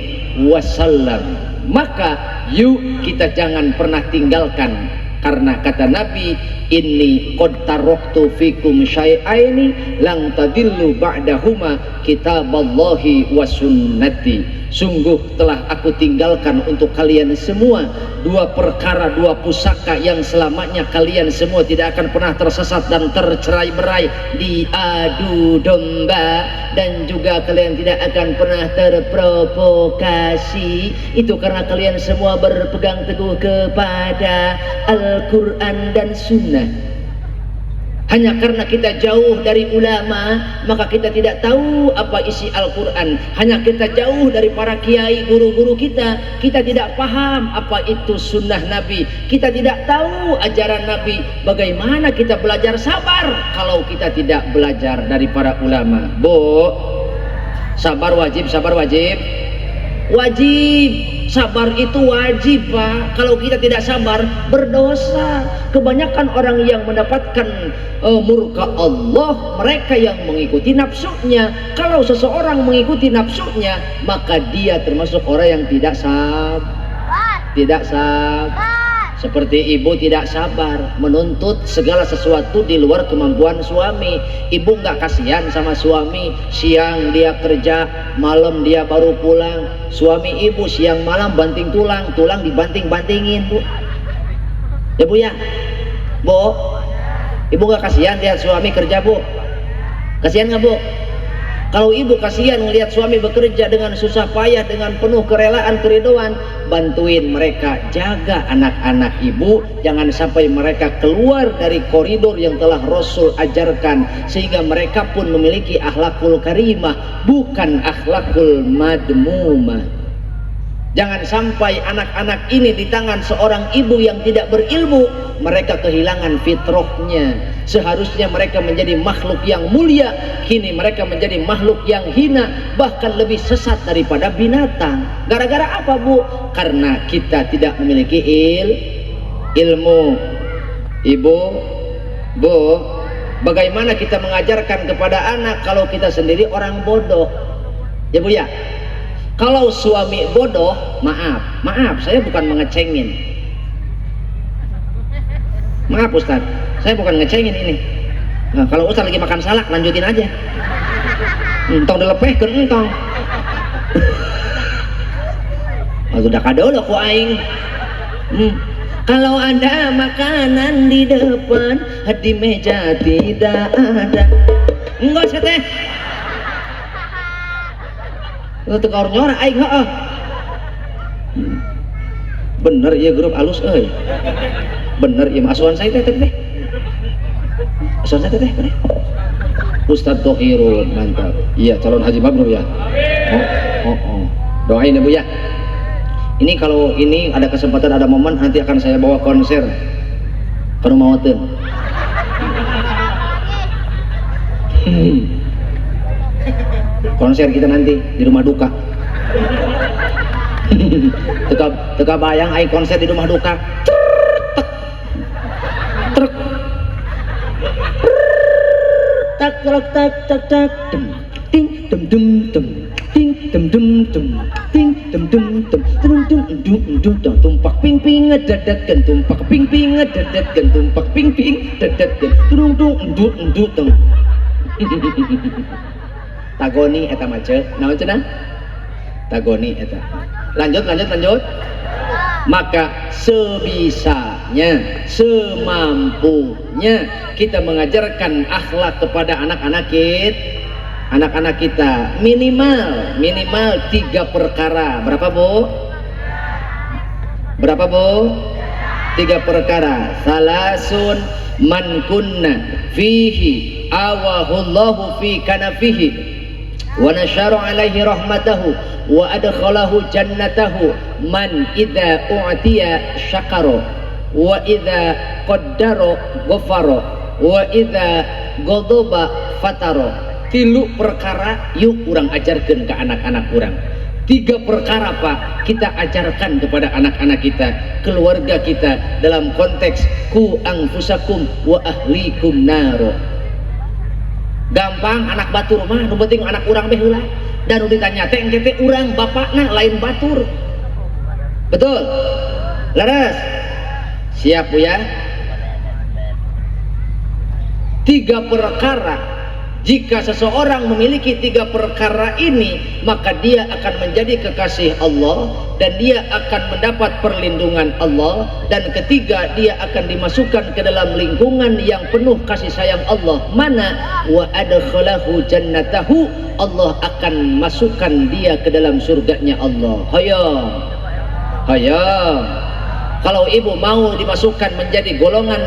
Wasallam. Maka yuk kita jangan pernah tinggalkan, karena kata Nabi, inni qad taraktu fikum syai'aini lang tadillu ba'dahuma kitaballahi wa sunnati. Sungguh telah aku tinggalkan untuk kalian semua dua perkara, dua pusaka yang selamanya kalian semua tidak akan pernah tersesat dan tercerai-berai, diadu domba, dan juga kalian tidak akan pernah terprovokasi. Itu karena kalian semua berpegang teguh kepada Al-Quran dan Sunnah. Hanya karena kita jauh dari ulama, maka kita tidak tahu apa isi Al-Quran. Hanya kita jauh dari para kiai, guru-guru kita, kita tidak paham apa itu sunnah Nabi. Kita tidak tahu ajaran Nabi. Bagaimana kita belajar sabar kalau kita tidak belajar dari para ulama? Bu, sabar wajib, sabar wajib. Wajib. Sabar itu wajib, Pak. Kalau kita tidak sabar, berdosa. Kebanyakan orang yang mendapatkan murka Allah, mereka yang mengikuti nafsunya. Kalau seseorang mengikuti nafsunya, maka dia termasuk orang yang tidak sabar. Tidak sabar. Seperti ibu tidak sabar menuntut segala sesuatu di luar kemampuan suami. Ibu nggak kasihan sama suami, siang dia kerja, malam dia baru pulang. Suami ibu siang malam banting tulang, tulang dibanting-bantingin, Bu. Ya Bu ya, Bu, ibu nggak kasihan lihat suami kerja, Bu? Kasihan nggak, Bu? Kalau ibu kasihan melihat suami bekerja dengan susah payah, dengan penuh kerelaan, keridoan, bantuin mereka, jaga anak-anak ibu, jangan sampai mereka keluar dari koridor yang telah Rasul ajarkan, sehingga mereka pun memiliki akhlakul karimah, bukan akhlakul madmumah. Jangan sampai anak-anak ini di tangan seorang ibu yang tidak berilmu, mereka kehilangan fitrahnya. Seharusnya mereka menjadi makhluk yang mulia, kini mereka menjadi makhluk yang hina, bahkan lebih sesat daripada binatang. Gara-gara apa, Bu? Karena kita tidak memiliki ilmu. Ibu, Bu, bagaimana kita mengajarkan kepada anak kalau kita sendiri orang bodoh? Ya Bu ya. Kalau suami bodoh, maaf, saya bukan mengecengin. Maaf Ustaz, saya bukan ngecengin ini. Nah, kalau Ustaz lagi makan salak, lanjutin aja. Entong dilepehkeun entong. Sudah kado lo ku aing. Kalau ada makanan di depan, di meja tidak ada. Enggak usah teh. Tukar nyora aing heeh. Bener ya grup alus euy. Bener ya asuhan saya teh. Asuhan saya teh. Ustaz Tohirul, mantap. Iya, calon haji mabrur ya. Oh. Doain ya Bu ya. Ini kalau ini ada kesempatan, ada momen, nanti akan saya bawa konser ke rumah hotel. Konser kita nanti di rumah duka. Teka bayang ai konser di rumah duka. Truk. Tak ting dum dum dum ting dum dum dum ting dum dum dum dum dum tumpak ping ping ngedadadkeun tumpak ping ping ngedadadkeun tumpak ping ping dadadkeun dung dung endut dum. Tagoni eta mace, naon cenah? Tagoni eta. Lanjut. Maka sebisanya, semampunya kita mengajarkan akhlak kepada anak-anak kita. Minimal 3 perkara. Berapa Bu? 3 perkara. Salasun man kunna fihi awahullahu fi kanafihi wa nasyara alaihi rahmatahu wa adkhalahu jannatahu man idza u'tiya syakara wa idza qaddara ghafara wa idza ghadaba fatara. Tilu perkara yuk urang ajarkeun ke anak-anak urang. 3 perkara Pak kita ajarkan kepada anak-anak kita, keluarga kita, dalam konteks ku anfusakum wa ahlikum naro. Gampang anak batur mah, nu penting anak urang beh heula. Dan nu ditanya teh engke teh urang bapakna lain batur. Betul? Laras? Siap Bu ya? 3 perkara. Jika seseorang memiliki 3 perkara ini, maka dia akan menjadi kekasih Allah dan dia akan mendapat perlindungan Allah, dan ketiga dia akan dimasukkan ke dalam lingkungan yang penuh kasih sayang Allah. Mana? Wa adkhalahu jannatahu, Allah akan masukkan dia ke dalam surganya Allah. Hayang. Hayang. Kalau ibu mau dimasukkan menjadi golongan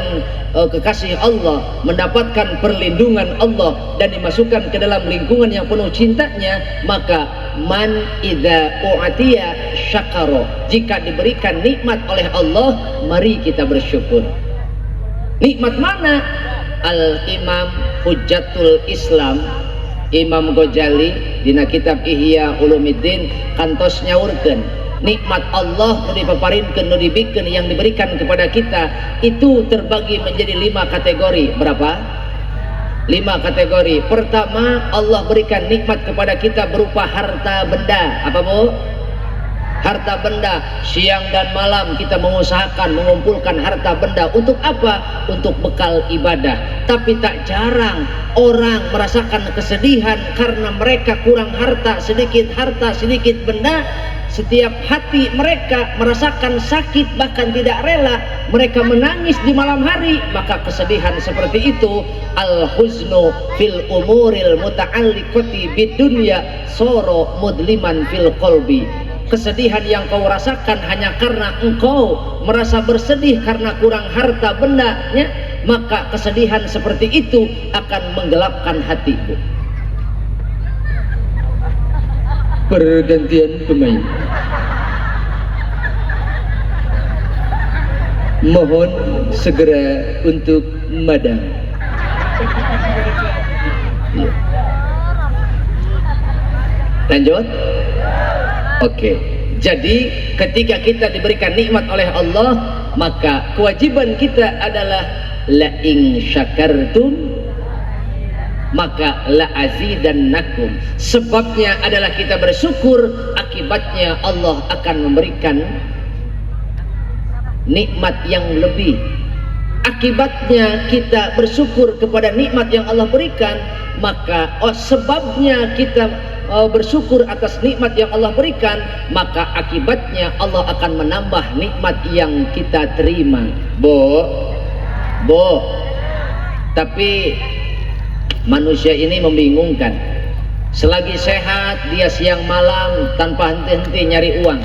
kekasih Allah, mendapatkan perlindungan Allah dan dimasukkan ke dalam lingkungan yang penuh cintanya, maka man idza u'tiya syakara, jika diberikan nikmat oleh Allah, mari kita bersyukur. Nikmat mana? Al-Imam Hujjatul Islam Imam Ghazali dina kitab Ihya Ulumuddin kantos nyaurkeun nikmat Allah nu dipaparinkeun, nu dibikeun, yang diberikan kepada kita itu terbagi menjadi 5 kategori. Berapa? 5 kategori. Pertama, Allah berikan nikmat kepada kita berupa harta benda. Apa Bu? Harta benda. Siang dan malam kita mengusahakan mengumpulkan harta benda. Untuk apa? Untuk bekal ibadah. Tapi tak jarang orang merasakan kesedihan karena mereka kurang harta, sedikit benda. Setiap hati mereka merasakan sakit, bahkan tidak rela, mereka menangis di malam hari. Maka kesedihan seperti itu, al-huznu fil umuril muta'alliqati bidunya soro mudliman fil qalbi. Kesedihan yang kau rasakan hanya karena engkau merasa bersedih karena kurang harta bendanya, maka kesedihan seperti itu akan menggelapkan hatimu. Pergantian pemain. Mohon segera untuk madang. Ya. Lanjut. Oke. Jadi ketika kita diberikan nikmat oleh Allah, maka kewajiban kita adalah la in syakartum maka la azidannakum. Sebabnya adalah kita bersyukur, akibatnya Allah akan memberikan nikmat yang lebih. Akibatnya kita bersyukur kepada nikmat yang Allah berikan, maka sebabnya kita bersyukur atas nikmat yang Allah berikan, maka akibatnya Allah akan menambah nikmat yang kita terima. Bo, tapi manusia ini membingungkan. Selagi sehat dia siang malam tanpa henti-henti nyari uang.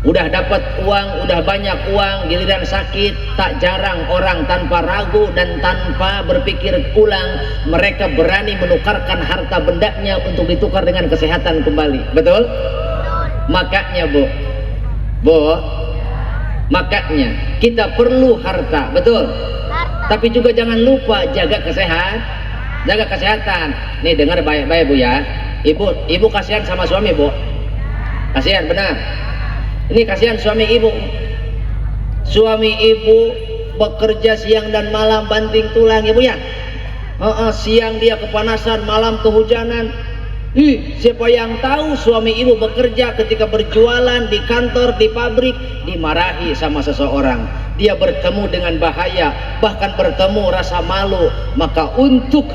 Udah dapat uang, udah banyak uang, giliran sakit tak jarang orang tanpa ragu dan tanpa berpikir ulang, mereka berani menukarkan harta bendanya untuk ditukar dengan kesehatan kembali. Betul? Makanya makanya kita perlu harta, betul? Tapi juga jangan lupa jaga kesehatan. Nih dengar baik-baik Bu ya. Ibu kasihan sama suami Bu. Kasihan benar. Ini kasihan suami ibu. Suami ibu bekerja siang dan malam banting tulang ya Bu ya. Siang dia kepanasan, malam kehujanan. Siapa yang tahu suami ibu bekerja ketika berjualan di kantor, di pabrik, dimarahi sama seseorang. Dia bertemu dengan bahaya, bahkan bertemu rasa malu. Maka untuk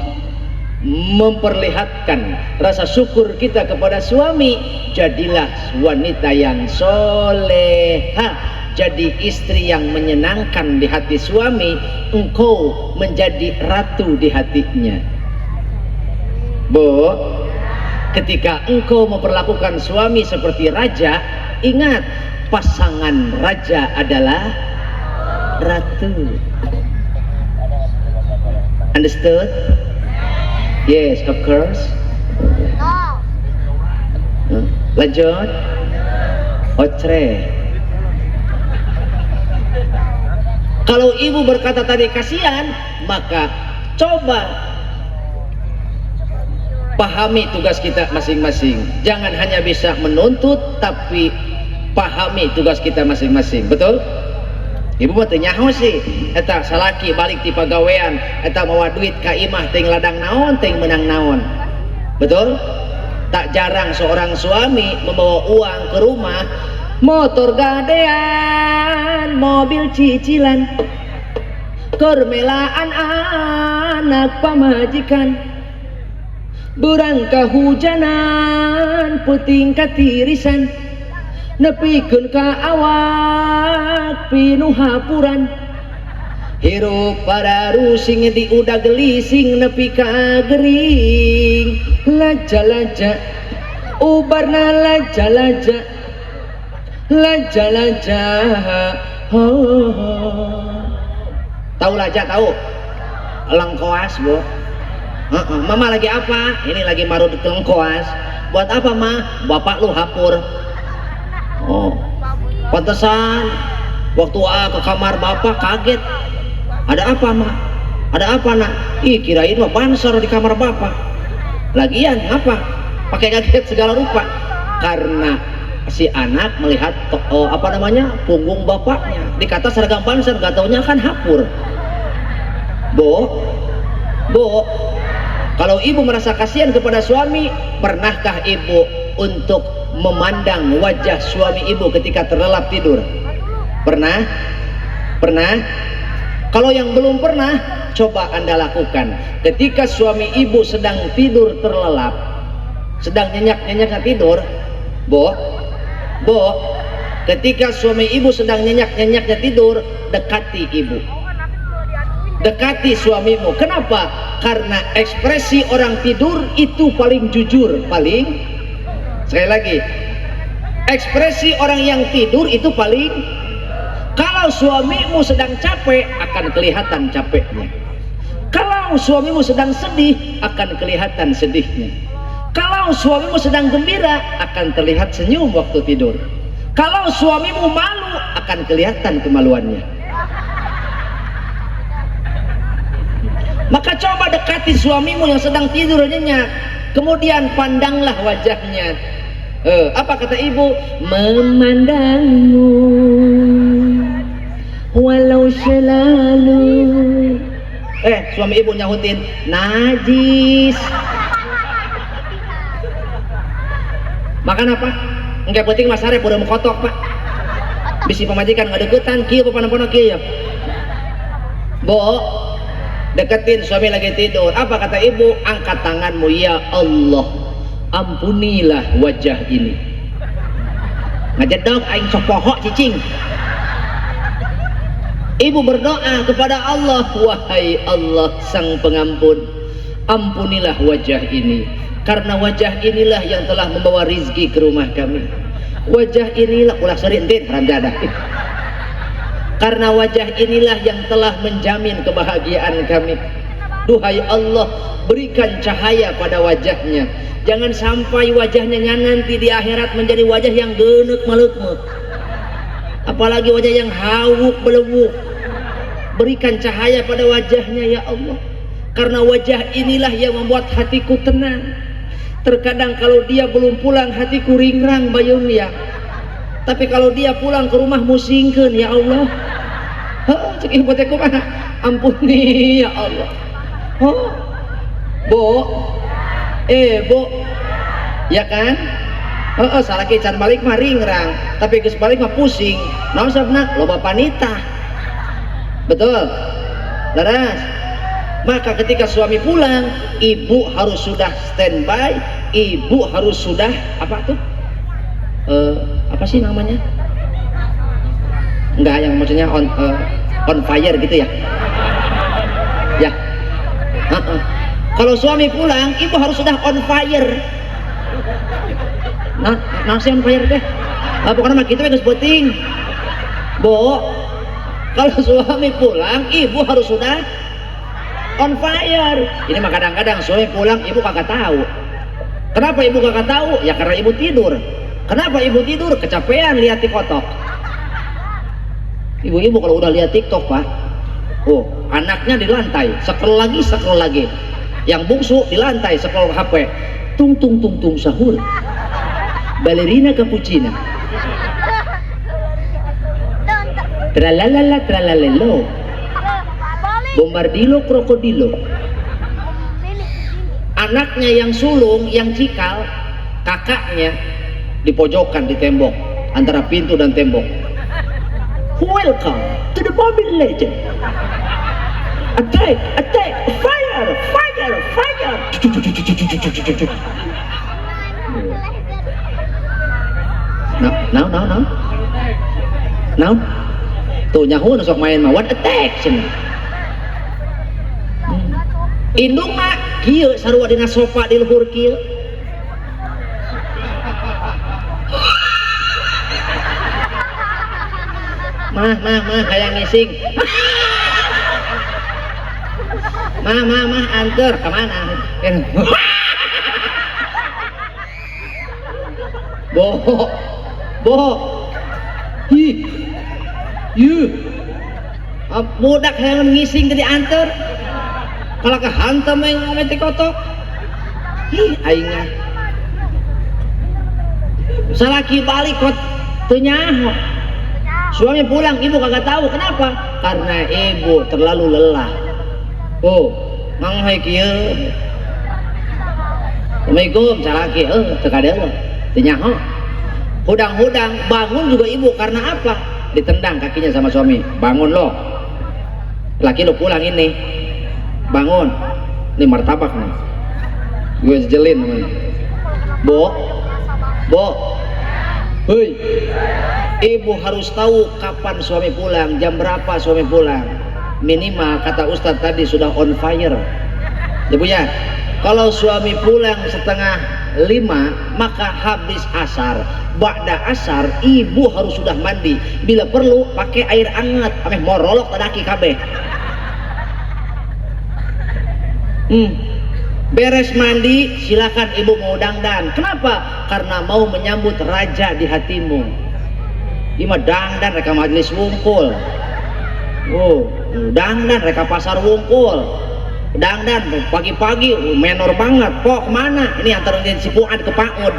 memperlihatkan rasa syukur kita kepada suami, jadilah wanita yang soleha, jadi istri yang menyenangkan di hati suami. Engkau menjadi ratu di hatinya. Bu, ketika engkau memperlakukan suami seperti raja, ingat pasangan raja adalah ratu. Understood? Yes, of course. Lanjut. Ocre. Kalau ibu berkata tadi kasihan, maka coba pahami tugas kita masing-masing. Jangan hanya bisa menuntut, tapi pahami tugas kita masing-masing. Betul? Ibu mah teu nyaho sih, eta salaki balik ti pagawean, eta mawa duit ka imah teuing ladang naon, teuing menang naon. Betul? Tak jarang seorang suami membawa uang ke rumah, motor gadean, mobil cicilan, kermelaan anak pamajikan, berangka hujanan, puting katirisan, nepikeun ka awak pinuh hapuran, hirup pada rusing di udah gelising nepi ka gering, laja-laja ubarna laja-laja, laja-laja tahu laja tahu lengkoas bu. Mama lagi apa? Ini lagi marut lengkoas. Buat apa mah? Bapak lu hapur. Oh, pantesan waktu ke kamar bapak kaget. Ada apa mah? Ada apa nak? Ih, kirain mah banser di kamar bapak. Lagian apa? Pakai kaget segala rupa. Karena si anak melihat punggung bapaknya. Dikata seragam banser, gak taunya kan hapur. Bu, kalau ibu merasa kasihan kepada suami, pernahkah ibu untuk memandang wajah suami ibu ketika terlelap tidur? Pernah? Pernah? Kalau yang belum pernah, coba Anda lakukan. Ketika suami ibu sedang tidur terlelap, sedang nyenyak-nyenyaknya tidur, Bu, ketika suami ibu sedang nyenyak-nyenyaknya tidur, dekati ibu. Dekati suamimu. Kenapa? Karena ekspresi orang tidur itu paling jujur, sekali lagi, ekspresi orang yang tidur itu paling. Kalau suamimu sedang capek, akan kelihatan capeknya. Kalau suamimu sedang sedih, akan kelihatan sedihnya. Kalau suamimu sedang gembira, akan terlihat senyum waktu tidur. Kalau suamimu malu, akan kelihatan kemaluannya. Maka coba dekati suamimu yang sedang tidur nyenyak, kemudian pandanglah wajahnya. Apa kata ibu? Memandangmu walau selalu. Suami ibu nyahutin, najis. Makan apa? Enggak penting mas Arep udah mengkotok pak. Bisi pemajikan nggak deketan, kieu papan-papan kieu ya. Bo, deketin suami lagi tidur. Apa kata ibu? Angkat tanganmu, ya Allah, ampunilah wajah ini. Ngajedok aing sok pohok cicing. Ibu berdoa kepada Allah, wahai Allah sang pengampun, ampunilah wajah ini, karena wajah inilah yang telah membawa rizki ke rumah kami. Wajah inilah ulah serintin ranjadah. Karena wajah inilah yang telah menjamin kebahagiaan kami. Duhai Allah, berikan cahaya pada wajahnya. Jangan sampai wajahnya nanti di akhirat menjadi wajah yang genek melekmek, apalagi wajah yang hawuk belewuk. Berikan cahaya pada wajahnya ya Allah, karena wajah inilah yang membuat hatiku tenang. Terkadang kalau dia belum pulang, hatiku ringrang bayun ya. Tapi kalau dia pulang ke rumah musingkeun ya Allah. Cek ibu teh kumaha? Ampuni ya Allah. Bu, Bu, ya kan? Salaki can balik mah ringrang, tapi geus balik mah pusing. Naon sabna? Loba panitah. Betul? Laras. Maka ketika suami pulang, ibu harus sudah standby, ibu harus sudah apa tuh? Apa sih namanya? Enggak, yang maksudnya on fire gitu ya? Ya. Kalau suami pulang, ibu harus sudah on fire. Nasi on fire deh. Pokoknya mah gitu ya guys, penting. Bu, kalau suami pulang, ibu harus sudah on fire. Ini mah kadang-kadang suami pulang, ibu kagak tahu. Kenapa ibu kagak tahu? Ya karena ibu tidur. Kenapa ibu tidur? Kecapean lihat TikTok. Ibu-ibu kalau udah lihat TikTok pak, oh anaknya di lantai, scroll lagi, yang bungsu di lantai scroll HP, tung tung tung tung sahur, balerina cappuccina, tralalala tralalelo, bombardilo krokodilo. Anaknya yang sulung, yang cikal, kakaknya di pojokan di tembok antara pintu dan tembok. Welcome to the Mobile Legend. Attack, attack, fire, fire, fire. Now. Tuh nyaho sok main mah one attack cenah. Indung mah kieu sarua dina sofa di luhur kieu. Mah hayang ngising. Mah anter kemana? Bo. Budak hayang ngising tadi anter. Kalau kehantam yang ngomong TikTok. Aingnya. Salaki balik kot teu nyaho. Suami pulang, ibu kagak tahu kenapa? Karena ibu terlalu lelah. Oh, manghay kieu. Assalamualaikum, salaki, teu kadeu. Teu nyaho. Hudang-hudang bangun juga ibu karena apa? Ditendang kakinya sama suami. Bangun lo. Laki lo pulang ini. Bangun. Ini martabak nih. Gue jelin namanya. Bo. Hei. Ibu harus tahu kapan suami pulang, jam berapa suami pulang. Minimal kata Ustadz tadi sudah on fire. Ibu ya, kalau suami pulang 4:30 maka habis asar. Ba'da asar ibu harus sudah mandi. Bila perlu pakai air hangat, ameh morolok tadaki kabeh. Beres mandi silakan ibu mau dangdan. Kenapa? Karena mau menyambut raja di hatimu. Ima dangdan reka majelis wungkul. Oh, dangdan reka pasar wungkul. Dangdan pagi-pagi menor banget. Pok kemana? Ini antara si Fuad ke Paud.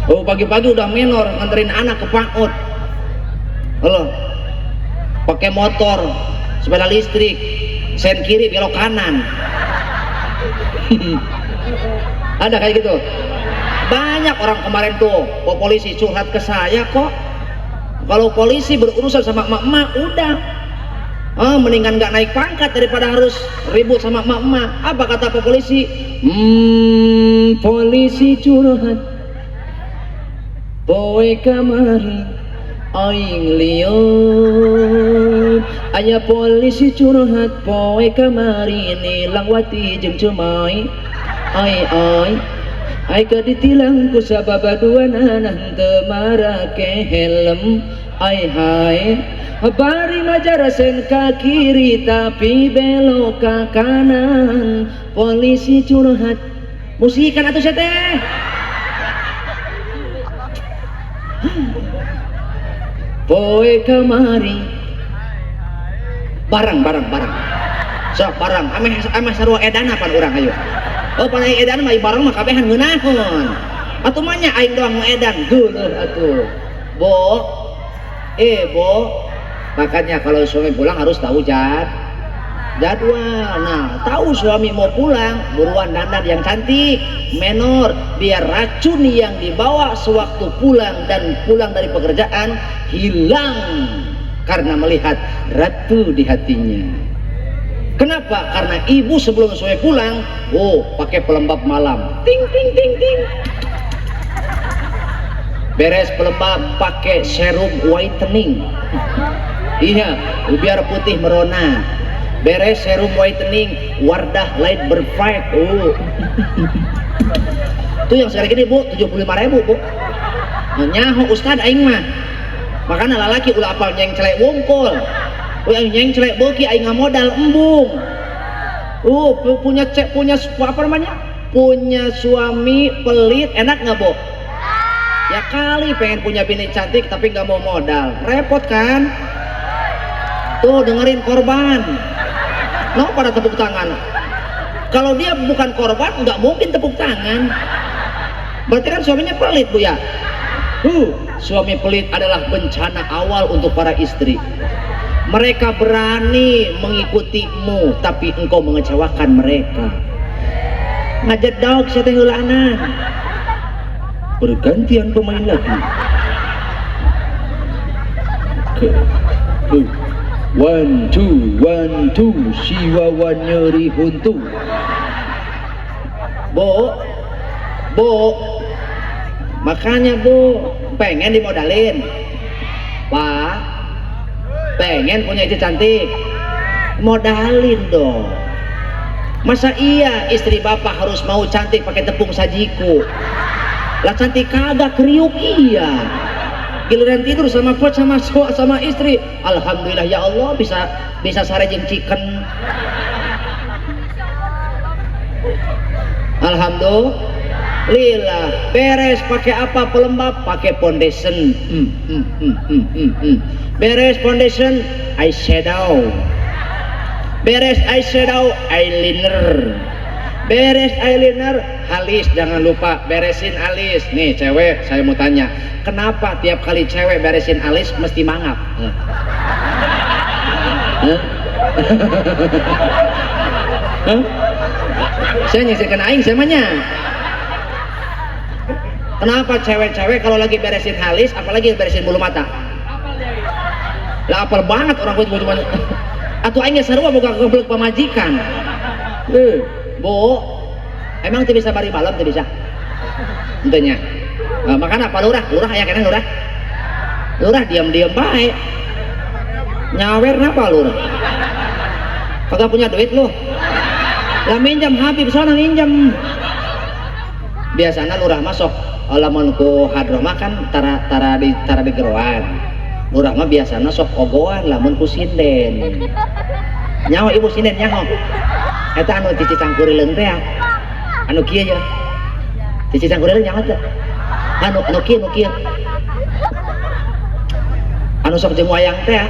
Oh, pagi-pagi udah menor nganterin anak ke Paud. Halo. Pakai motor, sepeda listrik, sen kiri belok kanan. Ada kayak gitu. Banyak orang kemarin tuh polisi curhat ke saya kok. Kalau polisi berurusan sama emak-emak udah mendingan nggak naik pangkat daripada harus ribut sama emak-emak. Apa kata Pak Polisi? Polisi curhat boy kamari aing lieur. Aya polisi curhat boy kamari nilang wati jeung cemai. Ai ke ditilang ku sababaduana teu marake helm. Hai bari majarasen ka kiri tapi belok ka kanan. Polisi curhat musikan atuh saya teh. Boy kamari barang sok barang ameh sarua edan apa urang ayo. Oh panai edan mah barang mah kabehan ngeunaheun. Atuh mah nya aing doang nu edan geuleuh atuh. Bo. Makanya kalau suami pulang harus tahu jadwal. Nah, tahu suami mau pulang, buruan dandan yang cantik, menor, biar racun yang dibawa sewaktu pulang dan pulang dari pekerjaan hilang karena melihat ratu di hatinya. Kenapa? Karena ibu sebelum suami pulang, pakai pelembab malam, ting ting ting ting. Beres pelembab pakai serum whitening. Iya, biar putih merona. Beres serum whitening, Wardah Light Berfight. Itu yang sekarang ini bu, 75.000 bu. Nyaho Ustad aing mah. Makanya lalaki ulah apal nyengcelek wungkul. Yang nyengcelek beuki aing ngamodal embung. punya apa namanya? Punya suami pelit, enak nggak, Bu? Ya kali pengen punya bini cantik tapi nggak mau modal, repot kan? Tuh dengerin korban. No pada tepuk tangan. Kalau dia bukan korban nggak mungkin tepuk tangan. Berarti kan suaminya pelit, Bu ya? Suami pelit adalah bencana awal untuk para istri. Mereka berani mengikutimu tapi engkau mengecewakan mereka. Ngajak daog saya teh heulaanan. Bergantian pemain lagi. Oke. 1 2 1 2 si Wawan nyeri huntu. Bu, makanya Bu pengen dimodalin, Pak, pengen punya istri cantik, modalin dong. Masa iya istri bapak harus mau cantik pakai tepung sajiku? Lah cantik kagak, kriuk iya. Giliran tidur sama pot sama istri, alhamdulillah ya Allah bisa sarejeng chicken. Alhamdulillah. Beres pakai apa pelembab? Pakai foundation. Beres foundation, eyeshadow. Beres eyeshadow, eyeliner. Beres eyeliner, alis jangan lupa beresin alis. Nih cewek, saya mau tanya, kenapa tiap kali cewek beresin alis mesti mangap? Saya nyisikan aing samanya. Kenapa cewek-cewek kalau lagi beresin alis, apalagi beresin bulu mata? Lah apal banget orang gue cuma atuh aing sarua boga goblok pamajikan. Bu, emang teu bisa bari balem teu bisa? Henteu nya. Makana apa lurah aya keneh lurah. Lurah diam-diam bae. Nyawer napa lurah? Kagak punya duit lu. Lah minjam Habib sana minjam. Biasana lurah masuk lamun ku hadroh mah kan tara di geroan. Lurah mah biasana sok ogoan lamun ku sinden. Nyawa ibu sinden nyaho. Eta anu cici cangkurileun teh anu kieu ya. Cici cangkurileun nyaho teh. Anu kieu. Anu sok jeung wayang teh.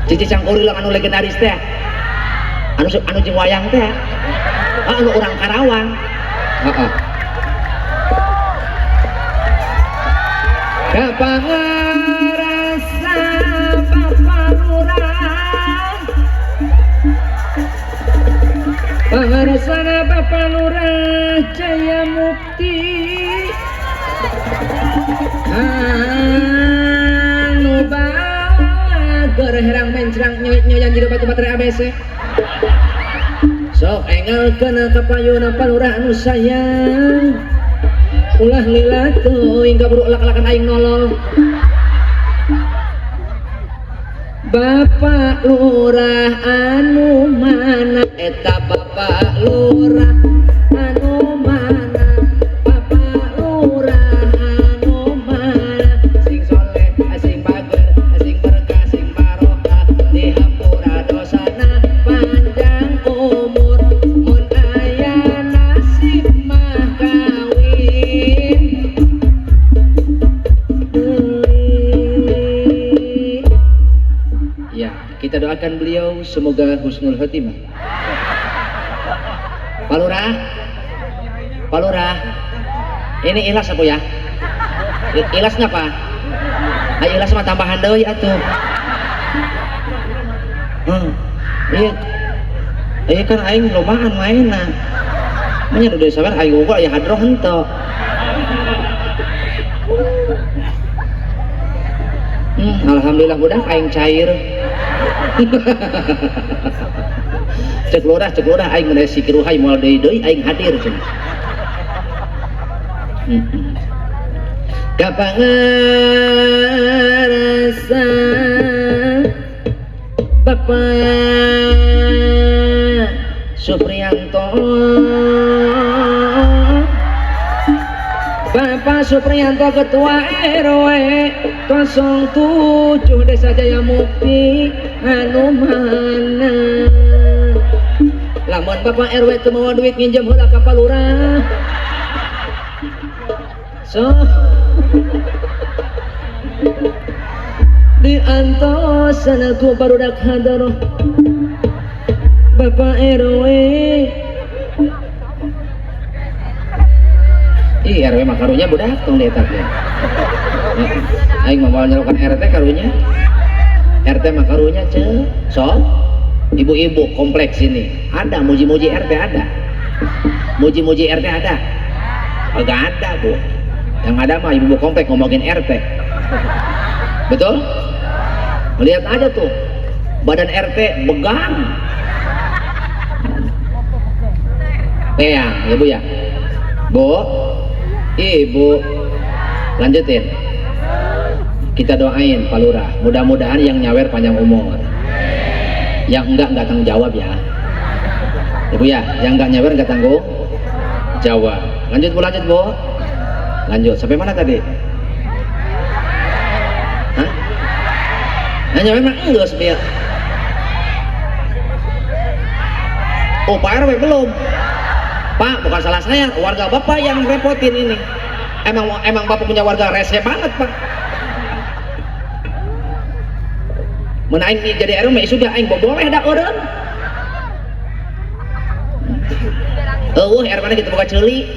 Cici cangkurileun anu legendaris teh. Anu jeung wayang teh. Anu orang Karawang. Kapangarasa papaluran, pangarasana papalurah Jaya Mukti, anu bager herang mencrang nyoyan jadi batu baterai ABC. Sok engel kena kapayuna palurah anu sayang, ulah lila teuing kaburu elak-elakan aing nolol. Bapak lurah anu mana? Eta bapak lurah anu mana? Bapak lurah anu mana? Sing soleh, sing bager, sing berkah, sing barokah, dihampura dosana, panjang umur, mun aya nasib mah kawin. Ya, kita doakan beliau semoga husnul khotimah. Pak Lurah, ini ilas apa ya? Ilasnya apa? Ayo ilas mah tambahan deui atuh. Iya kan aing lomaan mainna. Nya udah sabar aing uga aya hadroh henteu. Alhamdulillah budak aing cair. Cek lurah aing meuneu sikiruhay moal deui aing hadir cenah. Kapangarasa Bapak Supriyanto, Bapak Supriyanto ketua RW 07 Desa Jaya Mukti anu mana lamun Bapak RW teu mawa duit nginjem heula ka palurah so diantosan aku barudak hadaroh Bapak RW ih RW mah karunya budak tong dietapnya aing mau nyelokan RT karunya RT mah karunya ce so ibu-ibu kompleks ini ada muji-muji RT ada muji-muji RT ada agak ada bu yang ada mah ibu-ibu kompleks ngomongin RT betul lihat aja tuh badan RT begang ya bu ya bu ibu lanjutin kita doain Pak Lurah mudah-mudahan yang nyawer panjang umur yang enggak tanggung jawab ya ibu ya yang enggak nyawer enggak tanggung jawab lanjut bu lanjut sampai mana tadi hah nah nyawer mah enggak sebiar oh Pak RW belum Pak bukan salah saya warga bapak yang repotin ini emang bapak punya warga rese banget Pak mun aing jadi RW sudah aing boleh dah eureun eueuh RW na kitu boga ceuli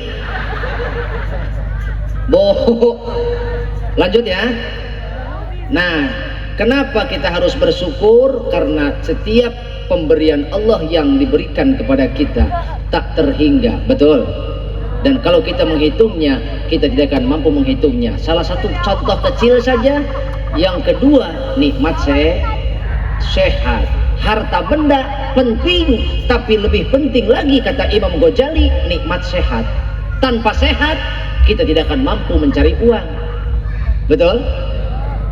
lanjut ya nah kenapa kita harus bersyukur karena setiap pemberian Allah yang diberikan kepada kita tak terhingga betul dan kalau kita menghitungnya kita tidak akan mampu menghitungnya salah satu contoh kecil saja yang kedua nikmat sehat harta benda penting tapi lebih penting lagi kata Imam Ghazali nikmat sehat tanpa sehat kita tidak akan mampu mencari uang betul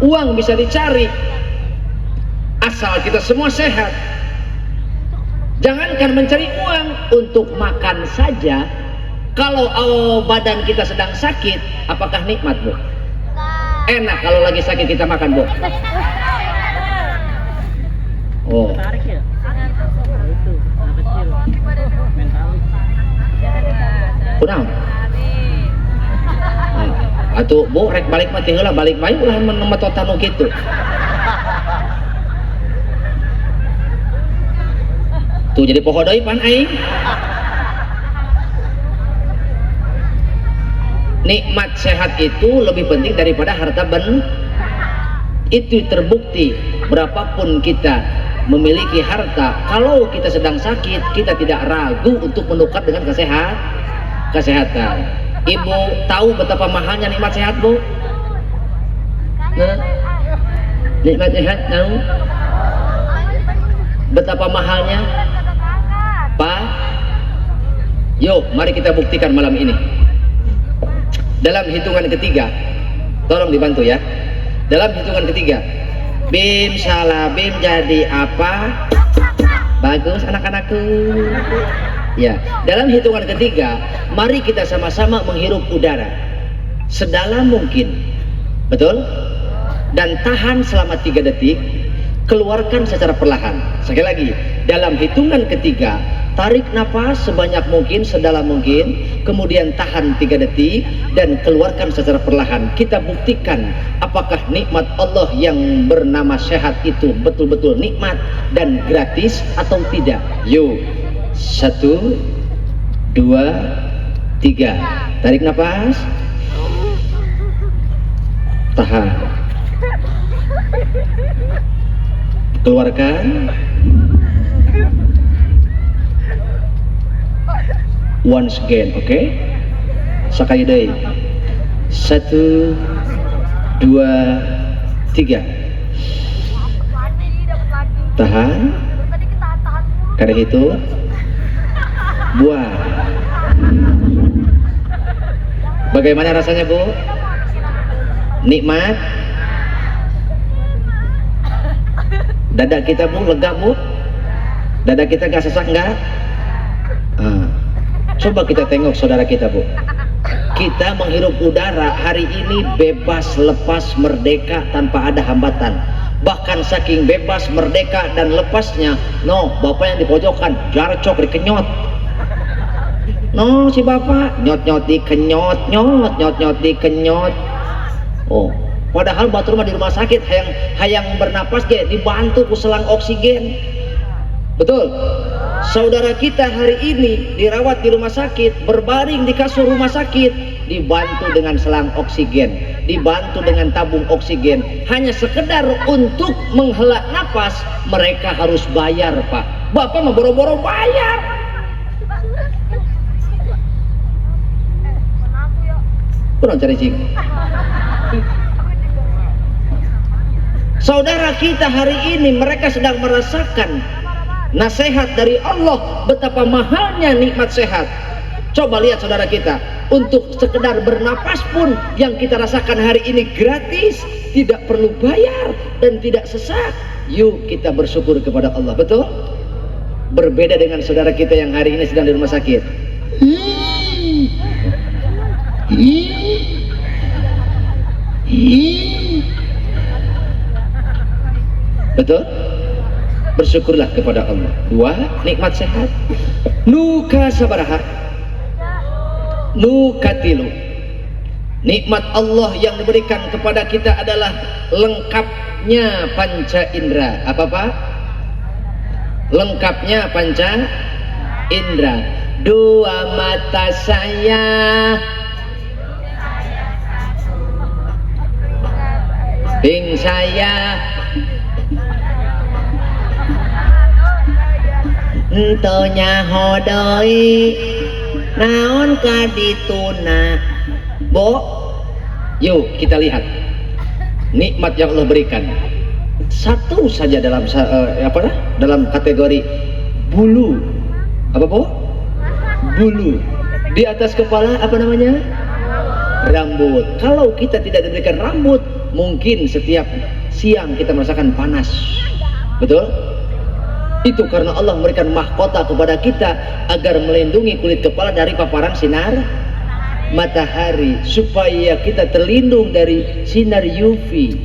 uang bisa dicari asal kita semua sehat jangankan mencari uang untuk makan saja kalau badan kita sedang sakit apakah nikmat bu enak kalau lagi sakit kita makan bu oh kurang atuh bu rek balik mati heula balik bae ulah memetotan nu kitu tuh jadi poho deui pan aing nikmat sehat itu lebih penting daripada harta benda itu terbukti berapapun kita memiliki harta kalau kita sedang sakit kita tidak ragu untuk menukar dengan kesehatan ibu tahu betapa mahalnya nikmat sehat bu nah, nikmat sehat tahu betapa mahalnya Pak yuk mari kita buktikan malam ini dalam hitungan ketiga tolong dibantu ya dalam hitungan ketiga Bim salah Bim jadi apa bagus anak-anakku ya dalam hitungan ketiga mari kita sama-sama menghirup udara sedalam mungkin betul dan tahan selama 3 detik keluarkan secara perlahan sekali lagi dalam hitungan ketiga tarik nafas sebanyak mungkin sedalam mungkin kemudian tahan 3 detik dan keluarkan secara perlahan kita buktikan apakah nikmat Allah yang bernama sehat itu betul-betul nikmat dan gratis atau tidak yuk 1 2 3 tarik nafas tahan keluarkan once again oke sekali deui 1 2 3 tahan kada itu buang bagaimana rasanya bu nikmat dada kita bu lega bu dada kita gak sesak enggak coba kita tengok saudara kita bu kita menghirup udara hari ini bebas, lepas, merdeka tanpa ada hambatan. Bahkan saking bebas, merdeka dan lepasnya, no, bapak yang di pojokan jarcok dikenyot. No, si bapak nyot-nyot dikenyot, nyot-nyot dikenyot. Oh, padahal batur mah di rumah sakit hayang bernapas ge dibantu ku selang oksigen. Betul. Saudara kita hari ini dirawat di rumah sakit, berbaring di kasur rumah sakit, dibantu dengan selang oksigen, dibantu dengan tabung oksigen. Hanya sekedar untuk menghela napas, mereka harus bayar, Pak. Bapak mah boro-boro bayar. Kurang cari cing. Saudara kita hari ini mereka sedang merasakan nasihat dari Allah, betapa mahalnya nikmat sehat. Coba lihat saudara kita, untuk sekedar bernapas pun yang kita rasakan hari ini gratis, tidak perlu bayar dan tidak sesak. Yuk kita bersyukur kepada Allah, betul? Berbeda dengan saudara kita yang hari ini sedang di rumah sakit. Betul? Bersyukurlah kepada Allah. Dua, nikmat sehat. Nuka sabaraha, nuka tilu. Nikmat Allah yang diberikan kepada kita adalah lengkapnya panca indera. Apa Pak? Lengkapnya panca indera. Dua mata saya, ping saya, entonya hodoi naon kadituna. Bo, yuk kita lihat nikmat yang Allah berikan. Satu saja dalam dalam kategori bulu. Apa Bo? Bulu. Di atas kepala apa namanya? Rambut. Kalau kita tidak diberikan rambut, mungkin setiap siang kita merasakan panas. Betul? Itu karena Allah memberikan mahkota kepada kita agar melindungi kulit kepala dari paparan sinar matahari, supaya kita terlindung dari sinar UV.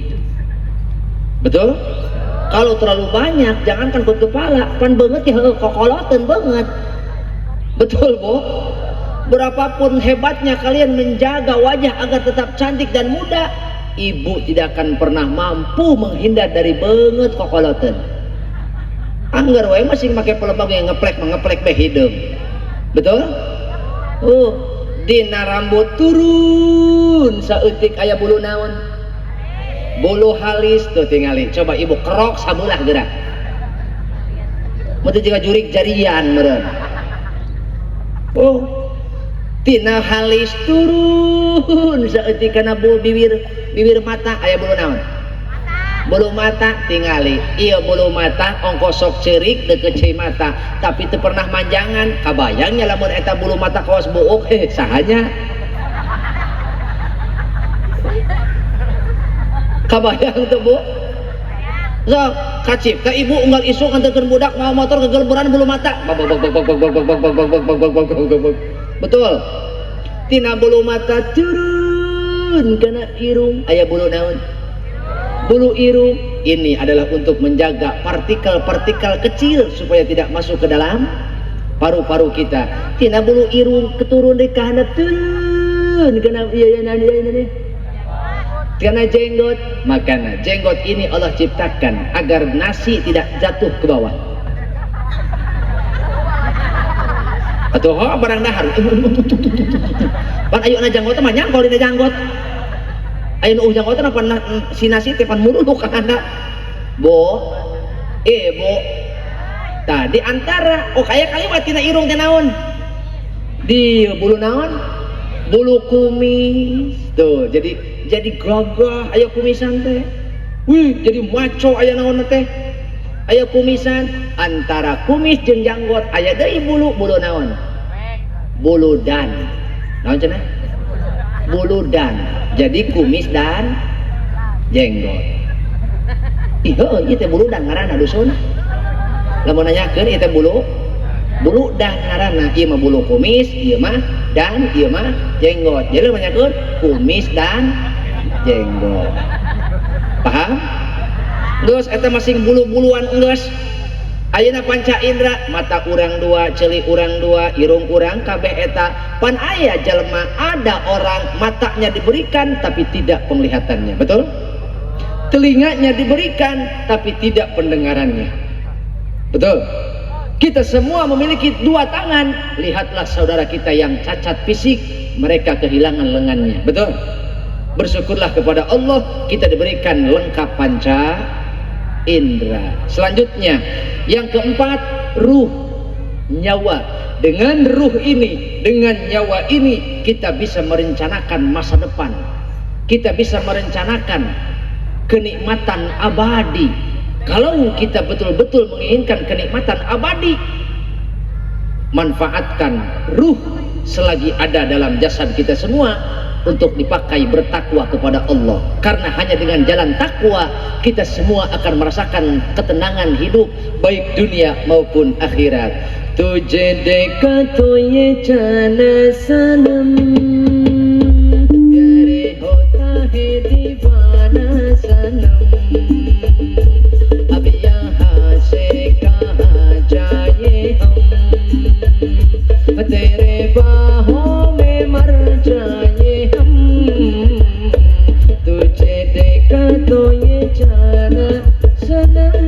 Betul? Kalau terlalu banyak, jangankan kulit kepala, pan banget ya kokolotan banget. Betul Bu? Berapapun hebatnya kalian menjaga wajah agar tetap cantik dan muda, ibu tidak akan pernah mampu menghindar dari banget kokolotan. Anggar wae masih pakai pelembab yang ngeplek be hidung. Betul? Dina rambut turun saeutik aya bulu naon? Bulu halis tuh tingali. Coba ibu kerok sabelah gerak. Meuteun juga jurik jarian meureun. Tina halis turun saeutik kana bibir mata aya bulu naon? Bulu mata tingali. Iya bulu mata ongkos sok cerik deket cai mata, tapi teu pernah manjangan. Kabayangnya lamun eta bulu mata kaos buuk, sahanya kabayang tuh Bu? So kacip ka ibu unggal isuk nganterkeun budak mau motor kegelburan bulu mata. Betul? Tina bulu mata turun kana irung aya bulu naon? Bulu irung. Ini adalah untuk menjaga partikel-partikel kecil supaya tidak masuk ke dalam paru-paru kita. Tina bulu irung keturun di kana turun kana karena jenggot. Makanya jenggot ini Allah ciptakan agar nasi tidak jatuh ke bawah. Atau barang dahar. Pan ayo na janggot mah nyangkol dina janggot. Ayo nu janggot apa si nasi teh pan muruluk ka anda. Bo. Bo. Tadi antara kayak kalimat tina irung teh naon? Di bulu naon? Bulu kumis. Tuh, jadi gagah aya kumisan teh. Wih, jadi maco aya naon teh? Aya kumisan. Antara kumis jeung janggot aya deui bulu naon? Bulu dan. Naon cenah? Bulu dan. Jadi kumis dan jenggot. Ieu teh bulu dan ngaranna dusun. Lamun nanyakeun ieu teh bulu bulu dan ngaranna ieu mah bulu kumis, ieu mah dan ieu mah jenggot. Jadi banyakeun kumis dan jenggot. Paham? Geus eta masing bulu-buluan geus. Ayeuna panca indra, mata urang dua, ceuli urang dua, irung urang kabeh eta. Pan aya jalma, ada orang matanya diberikan tapi tidak penglihatannya. Betul? Telinganya diberikan tapi tidak pendengarannya. Betul? Kita semua memiliki dua tangan. Lihatlah saudara kita yang cacat fisik, mereka kehilangan lengannya. Betul? Bersyukurlah kepada Allah kita diberikan lengkap panca indra. Selanjutnya yang keempat, ruh, nyawa. Dengan ruh ini, dengan nyawa ini kita bisa merencanakan masa depan. Kita bisa merencanakan kenikmatan abadi. Kalau kita betul-betul menginginkan kenikmatan abadi, manfaatkan ruh selagi ada dalam jasad kita semua untuk dipakai bertakwa kepada Allah. Karena hanya dengan jalan takwa kita semua akan merasakan ketenangan hidup baik dunia maupun akhirat. Tujhe dekha to ye jana sanam, pyare hota hai deewana sanam, ab yahan se kahan jaye hum, tere baahon mein mar jaye hum, tujhe dekha to ye jana sanam,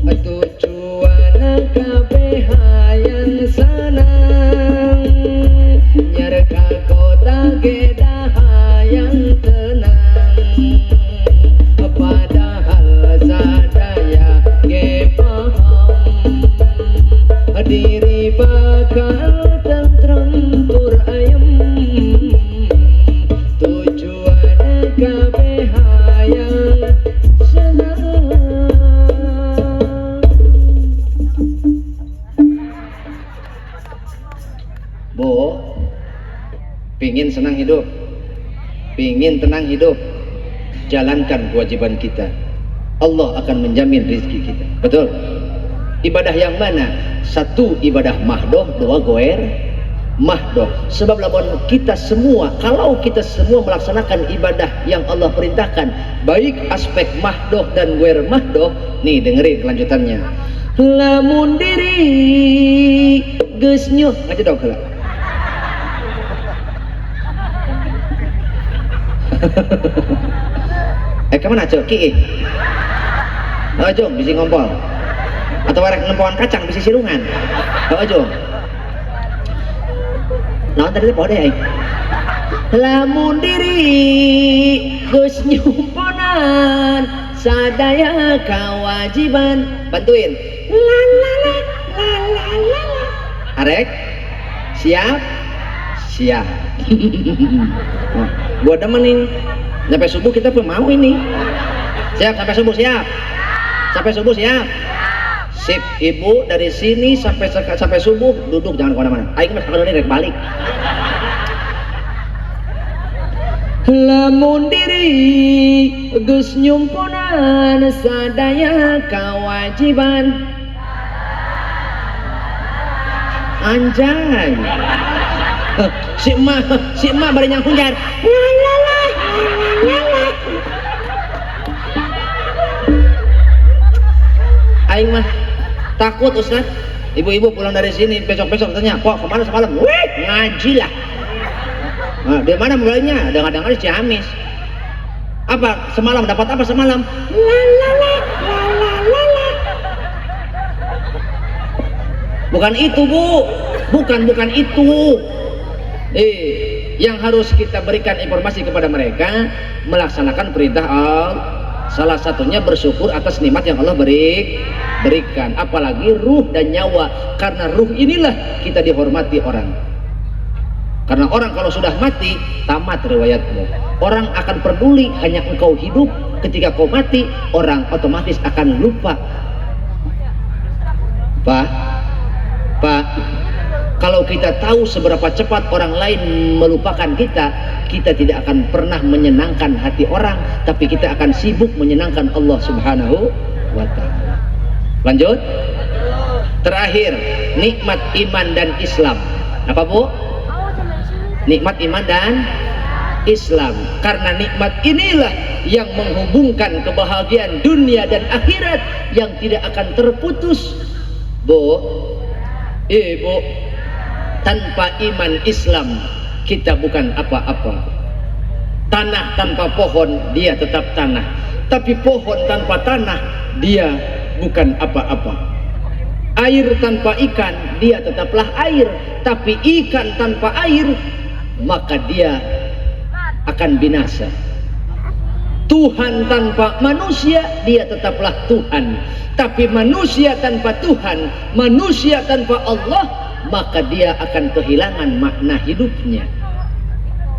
tujuan kabeh hayang sanang, nyarka kota geda hayang tenang, padahal sadaya ge paham, diri bakal tentrem tur ayem, tujuan kabeh hayang senang. Bu, pingin senang hidup, pingin tenang hidup, jalankan kewajiban kita, Allah akan menjamin rezeki kita. Betul? Ibadah yang mana? Satu, ibadah mahdoh. Dua, goer mahdoh. Sebab lamun kita semua, kalau kita semua melaksanakan ibadah yang Allah perintahkan, baik aspek mahdoh dan goer mahdoh, nih dengerin kelanjutannya. Lamun diri geus nyuh ngaja dong heula. Kemana cok ki? Oh jom bisi ngompol. Atau warek ngempoan kacang bisi sirungan. Oh jom. Naon tadi poho deui. Lamun diri geus nyumponan sadaya kewajiban, bantuin. La la la la la la. Arek? Siap? Siap. Gua demenin. Sampai subuh kita pun mau ini. Siap sampai subuh, siap. Sampai subuh siap. Sip, ibu dari sini sampai subuh duduk, jangan kemana-mana. Aing mas akan rek balik. Lamun diri geus nyumpunan sadaya kewajiban. Anjay. Si emak bari nyang hujan. Aing mah takut Ustaz. Ibu-ibu pulang dari sini besok-besok tanya, "Kok kemana semalam?" "Wih, ngaji lah." Nah, di mana mulainya? Dengar-dengar di Ciamis. Apa semalam dapat apa semalam? Bukan itu, Bu. Bukan itu. Yang harus kita berikan informasi kepada mereka, melaksanakan perintah Allah. Salah satunya bersyukur atas nikmat yang Allah berikan, apalagi ruh dan nyawa. Karena ruh inilah kita dihormati orang. Karena orang kalau sudah mati, tamat riwayatmu. Orang akan peduli hanya engkau hidup. Ketika kau mati, orang otomatis akan lupa. Pak, kalau kita tahu seberapa cepat orang lain melupakan kita, kita tidak akan pernah menyenangkan hati orang, tapi kita akan sibuk menyenangkan Allah Subhanahu wa ta'ala. Lanjut. Terakhir, nikmat iman dan Islam. Apa Bu? Nikmat iman dan Islam. Karena nikmat inilah yang menghubungkan kebahagiaan dunia dan akhirat yang tidak akan terputus. Bu, Ibu, tanpa iman Islam kita bukan apa-apa. Tanah tanpa pohon dia tetap tanah, tapi pohon tanpa tanah dia bukan apa-apa. Air tanpa ikan dia tetaplah air, tapi ikan tanpa air maka dia akan binasa. Tuhan tanpa manusia dia tetaplah Tuhan, tapi manusia tanpa Tuhan, manusia tanpa Allah, maka dia akan kehilangan makna hidupnya.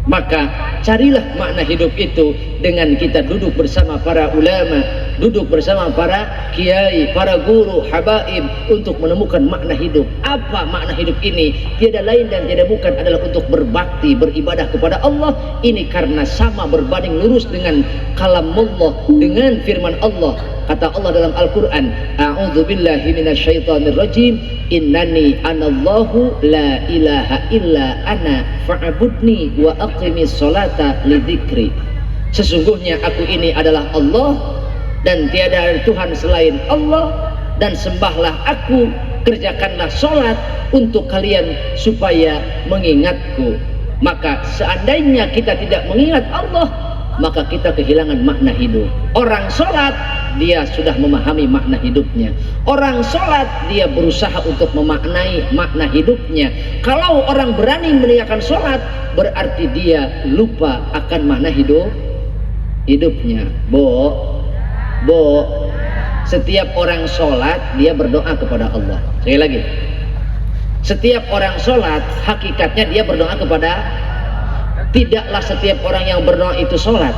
Maka carilah makna hidup itu dengan kita duduk bersama para ulama, duduk bersama para kiai, para guru, habaib untuk menemukan makna hidup. Apa makna hidup ini? Tiada lain dan tiada bukan adalah untuk berbakti, beribadah kepada Allah. Ini karena sama berbanding lurus dengan kalamullah, dengan firman Allah. Kata Allah dalam Al-Quran, a'udzubillahi minasyaitonirrajim, innani anallahu la ilaha illa ana fa'budni wa aqimis sholata lidzikri. Sesungguhnya aku ini adalah Allah dan tiada ada Tuhan selain Allah, dan sembahlah aku, kerjakanlah sholat untuk kalian supaya mengingatku. Maka seandainya kita tidak mengingat Allah, maka kita kehilangan makna hidup. Orang sholat dia sudah memahami makna hidupnya. Orang sholat dia berusaha untuk memaknai makna hidupnya. Kalau orang berani meninggalkan sholat, berarti dia lupa akan makna hidupnya. Bo, setiap orang sholat dia berdoa kepada Allah. Sekali lagi, setiap orang sholat hakikatnya dia berdoa kepada. Tidaklah setiap orang yang berdoa itu sholat.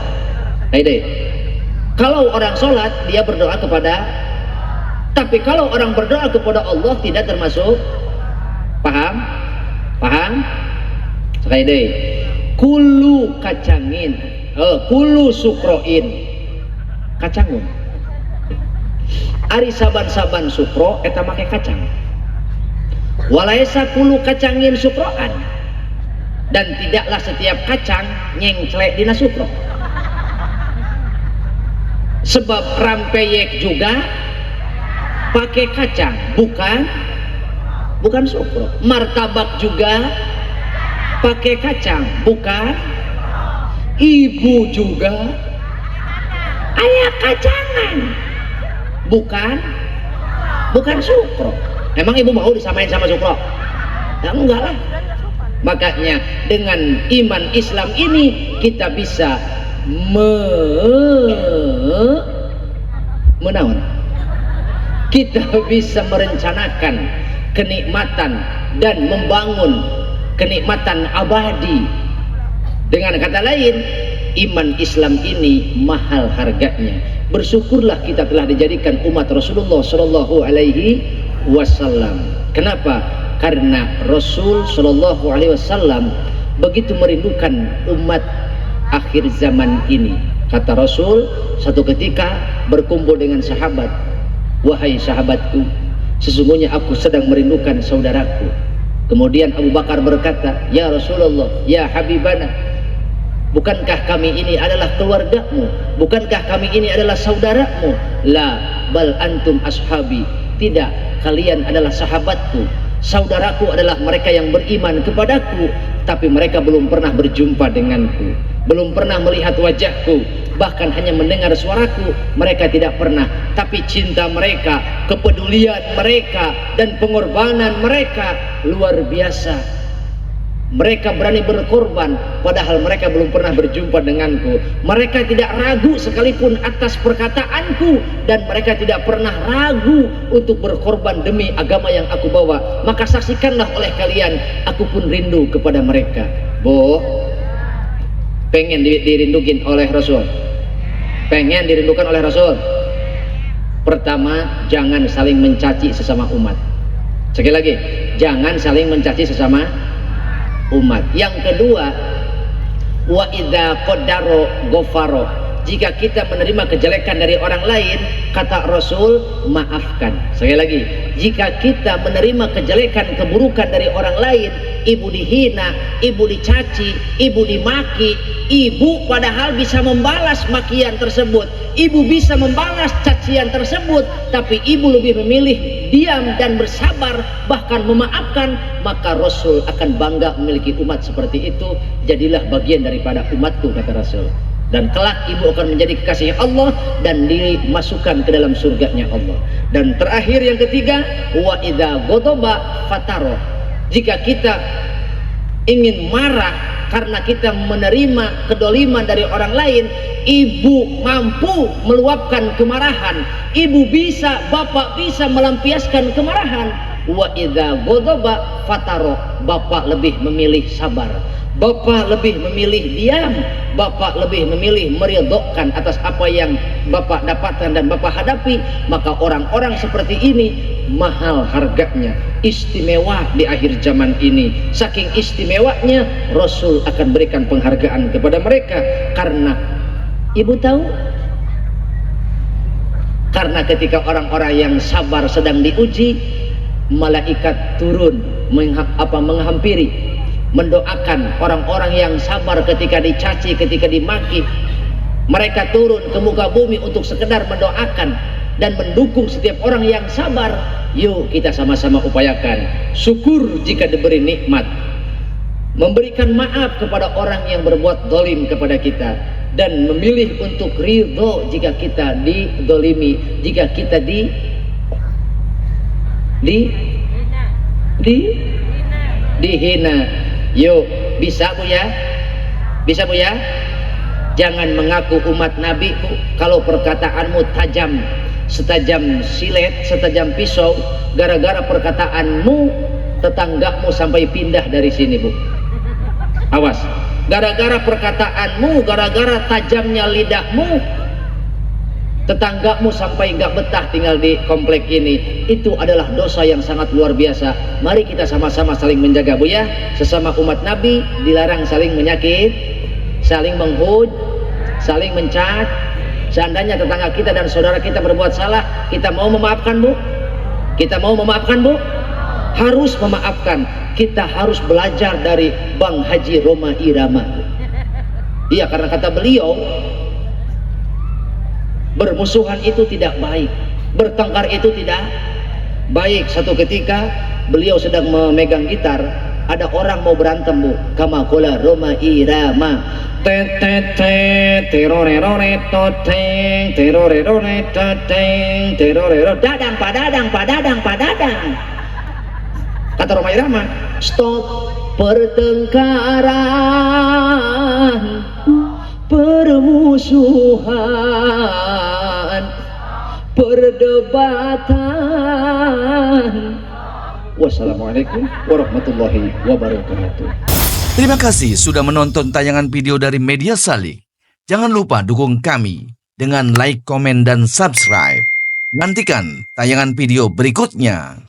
Kalau orang sholat dia berdoa kepada, tapi kalau orang berdoa kepada Allah tidak termasuk. Paham? Sekali deh. Kulu kacangin, kulu sukroin, kacangun. Ari saban-saban sukro eta make kacang. Walaisa kulu kacangin sukroan. Dan tidaklah setiap kacang nyengklek dina sukro. Sebab rampeyek juga pakai kacang, bukan sukro. Martabak juga pakai kacang, bukan. Ibu juga ayah kacangan, bukan sukro. Emang ibu mau disamain sama sukro? Ya enggak lah. Makanya dengan iman Islam ini kita bisa menawan. Kita bisa merencanakan kenikmatan dan membangun kenikmatan abadi. Dengan kata lain, iman Islam ini mahal harganya. Bersyukurlah kita telah dijadikan umat Rasulullah Shallallahu Alaihi Wasallam. Kenapa? Karena Rasul Shallallahu Alaihi Wasallam begitu merindukan umat akhir zaman ini. Kata Rasul satu ketika berkumpul dengan sahabat, wahai sahabatku, sesungguhnya aku sedang merindukan saudaraku. Kemudian Abu Bakar berkata, ya Rasulullah, ya Habibana, bukankah kami ini adalah keluargamu? Bukankah kami ini adalah saudaramu? La, bal antum ashabi. Tidak, kalian adalah sahabatku. Saudaraku adalah mereka yang beriman kepadaku, tapi mereka belum pernah berjumpa denganku, belum pernah melihat wajahku, bahkan hanya mendengar suaraku. Mereka tidak pernah, tapi cinta mereka, kepedulian mereka, dan pengorbanan mereka luar biasa. Mereka berani berkorban padahal mereka belum pernah berjumpa denganku. Mereka tidak ragu sekalipun atas perkataanku, dan mereka tidak pernah ragu untuk berkorban demi agama yang aku bawa. Maka saksikanlah oleh kalian, aku pun rindu kepada mereka. Bo, pengen dirindukin oleh Rasul? Pengen dirindukan oleh Rasul? Pertama, jangan saling mencaci sesama umat. Sekali lagi, jangan saling mencaci sesama umat. Yang kedua, wa idza qaddaro ghafaro. Jika kita menerima kejelekan dari orang lain, kata Rasul, maafkan. Sekali lagi, jika kita menerima kejelekan keburukan dari orang lain, ibu dihina, ibu dicaci, ibu dimaki, ibu padahal bisa membalas makian tersebut, ibu bisa membalas cacian tersebut, tapi ibu lebih memilih diam dan bersabar, bahkan memaafkan, maka Rasul akan bangga memiliki umat seperti itu. Jadilah bagian daripada umatku, kata Rasul, dan kelak ibu akan menjadi kekasih Allah dan dimasukkan ke dalam surganya Allah. Dan terakhir yang ketiga, wa idza ghadaba fataro, jika kita ingin marah karena kita menerima kedoliman dari orang lain, ibu mampu meluapkan kemarahan, ibu bisa, bapak bisa melampiaskan kemarahan. Wa idza ghadaba fataro, bapak lebih memilih sabar, bapak lebih memilih diam, bapak lebih memilih meridhokan atas apa yang bapak dapatkan dan bapak hadapi. Maka orang-orang seperti ini mahal harganya, istimewa di akhir zaman ini. Saking istimewanya, Rasul akan berikan penghargaan kepada mereka. Karena ibu tahu, karena ketika orang-orang yang sabar sedang diuji, malaikat turun menghampiri, mendoakan orang-orang yang sabar ketika dicaci, ketika dimaki. Mereka turun ke muka bumi untuk sekedar mendoakan dan mendukung setiap orang yang sabar. Yuk kita sama-sama upayakan syukur jika diberi nikmat, memberikan maaf kepada orang yang berbuat zalim kepada kita, dan memilih untuk ridho jika kita didolimi, jika kita dihina. Yuk, bisa Bu ya? Bisa Bu ya? Jangan mengaku umat Nabi Bu, kalau perkataanmu tajam, setajam silet, setajam pisau. Gara-gara perkataanmu tetanggamu sampai pindah dari sini Bu. Awas, gara-gara perkataanmu, gara-gara tajamnya lidahmu, tetanggamu sampai nggak betah tinggal di komplek ini. Itu adalah dosa yang sangat luar biasa. Mari kita sama-sama saling menjaga Bu ya. Sesama umat Nabi dilarang saling menyakit, saling menghujat, saling mencaci. Seandainya tetangga kita dan saudara kita berbuat salah, kita mau memaafkan Bu? Kita mau memaafkan Bu? Harus memaafkan. Kita harus belajar dari Bang Haji Roma Irama. Iya, karena kata beliau, bermusuhan itu tidak baik, bertengkar itu tidak baik. Satu ketika beliau sedang memegang gitar, ada orang mau berantem Bu. Kama qala Roma Irama, dadang padadang padadang padadang. Kata Roma Irama, stop pertengkaran, permusuhan, perdebatan. Wassalamualaikum warahmatullahi wabarakatuh. Terima kasih sudah menonton tayangan video dari Media Salik. Jangan lupa dukung kami dengan like, komen, dan subscribe. Nantikan tayangan video berikutnya.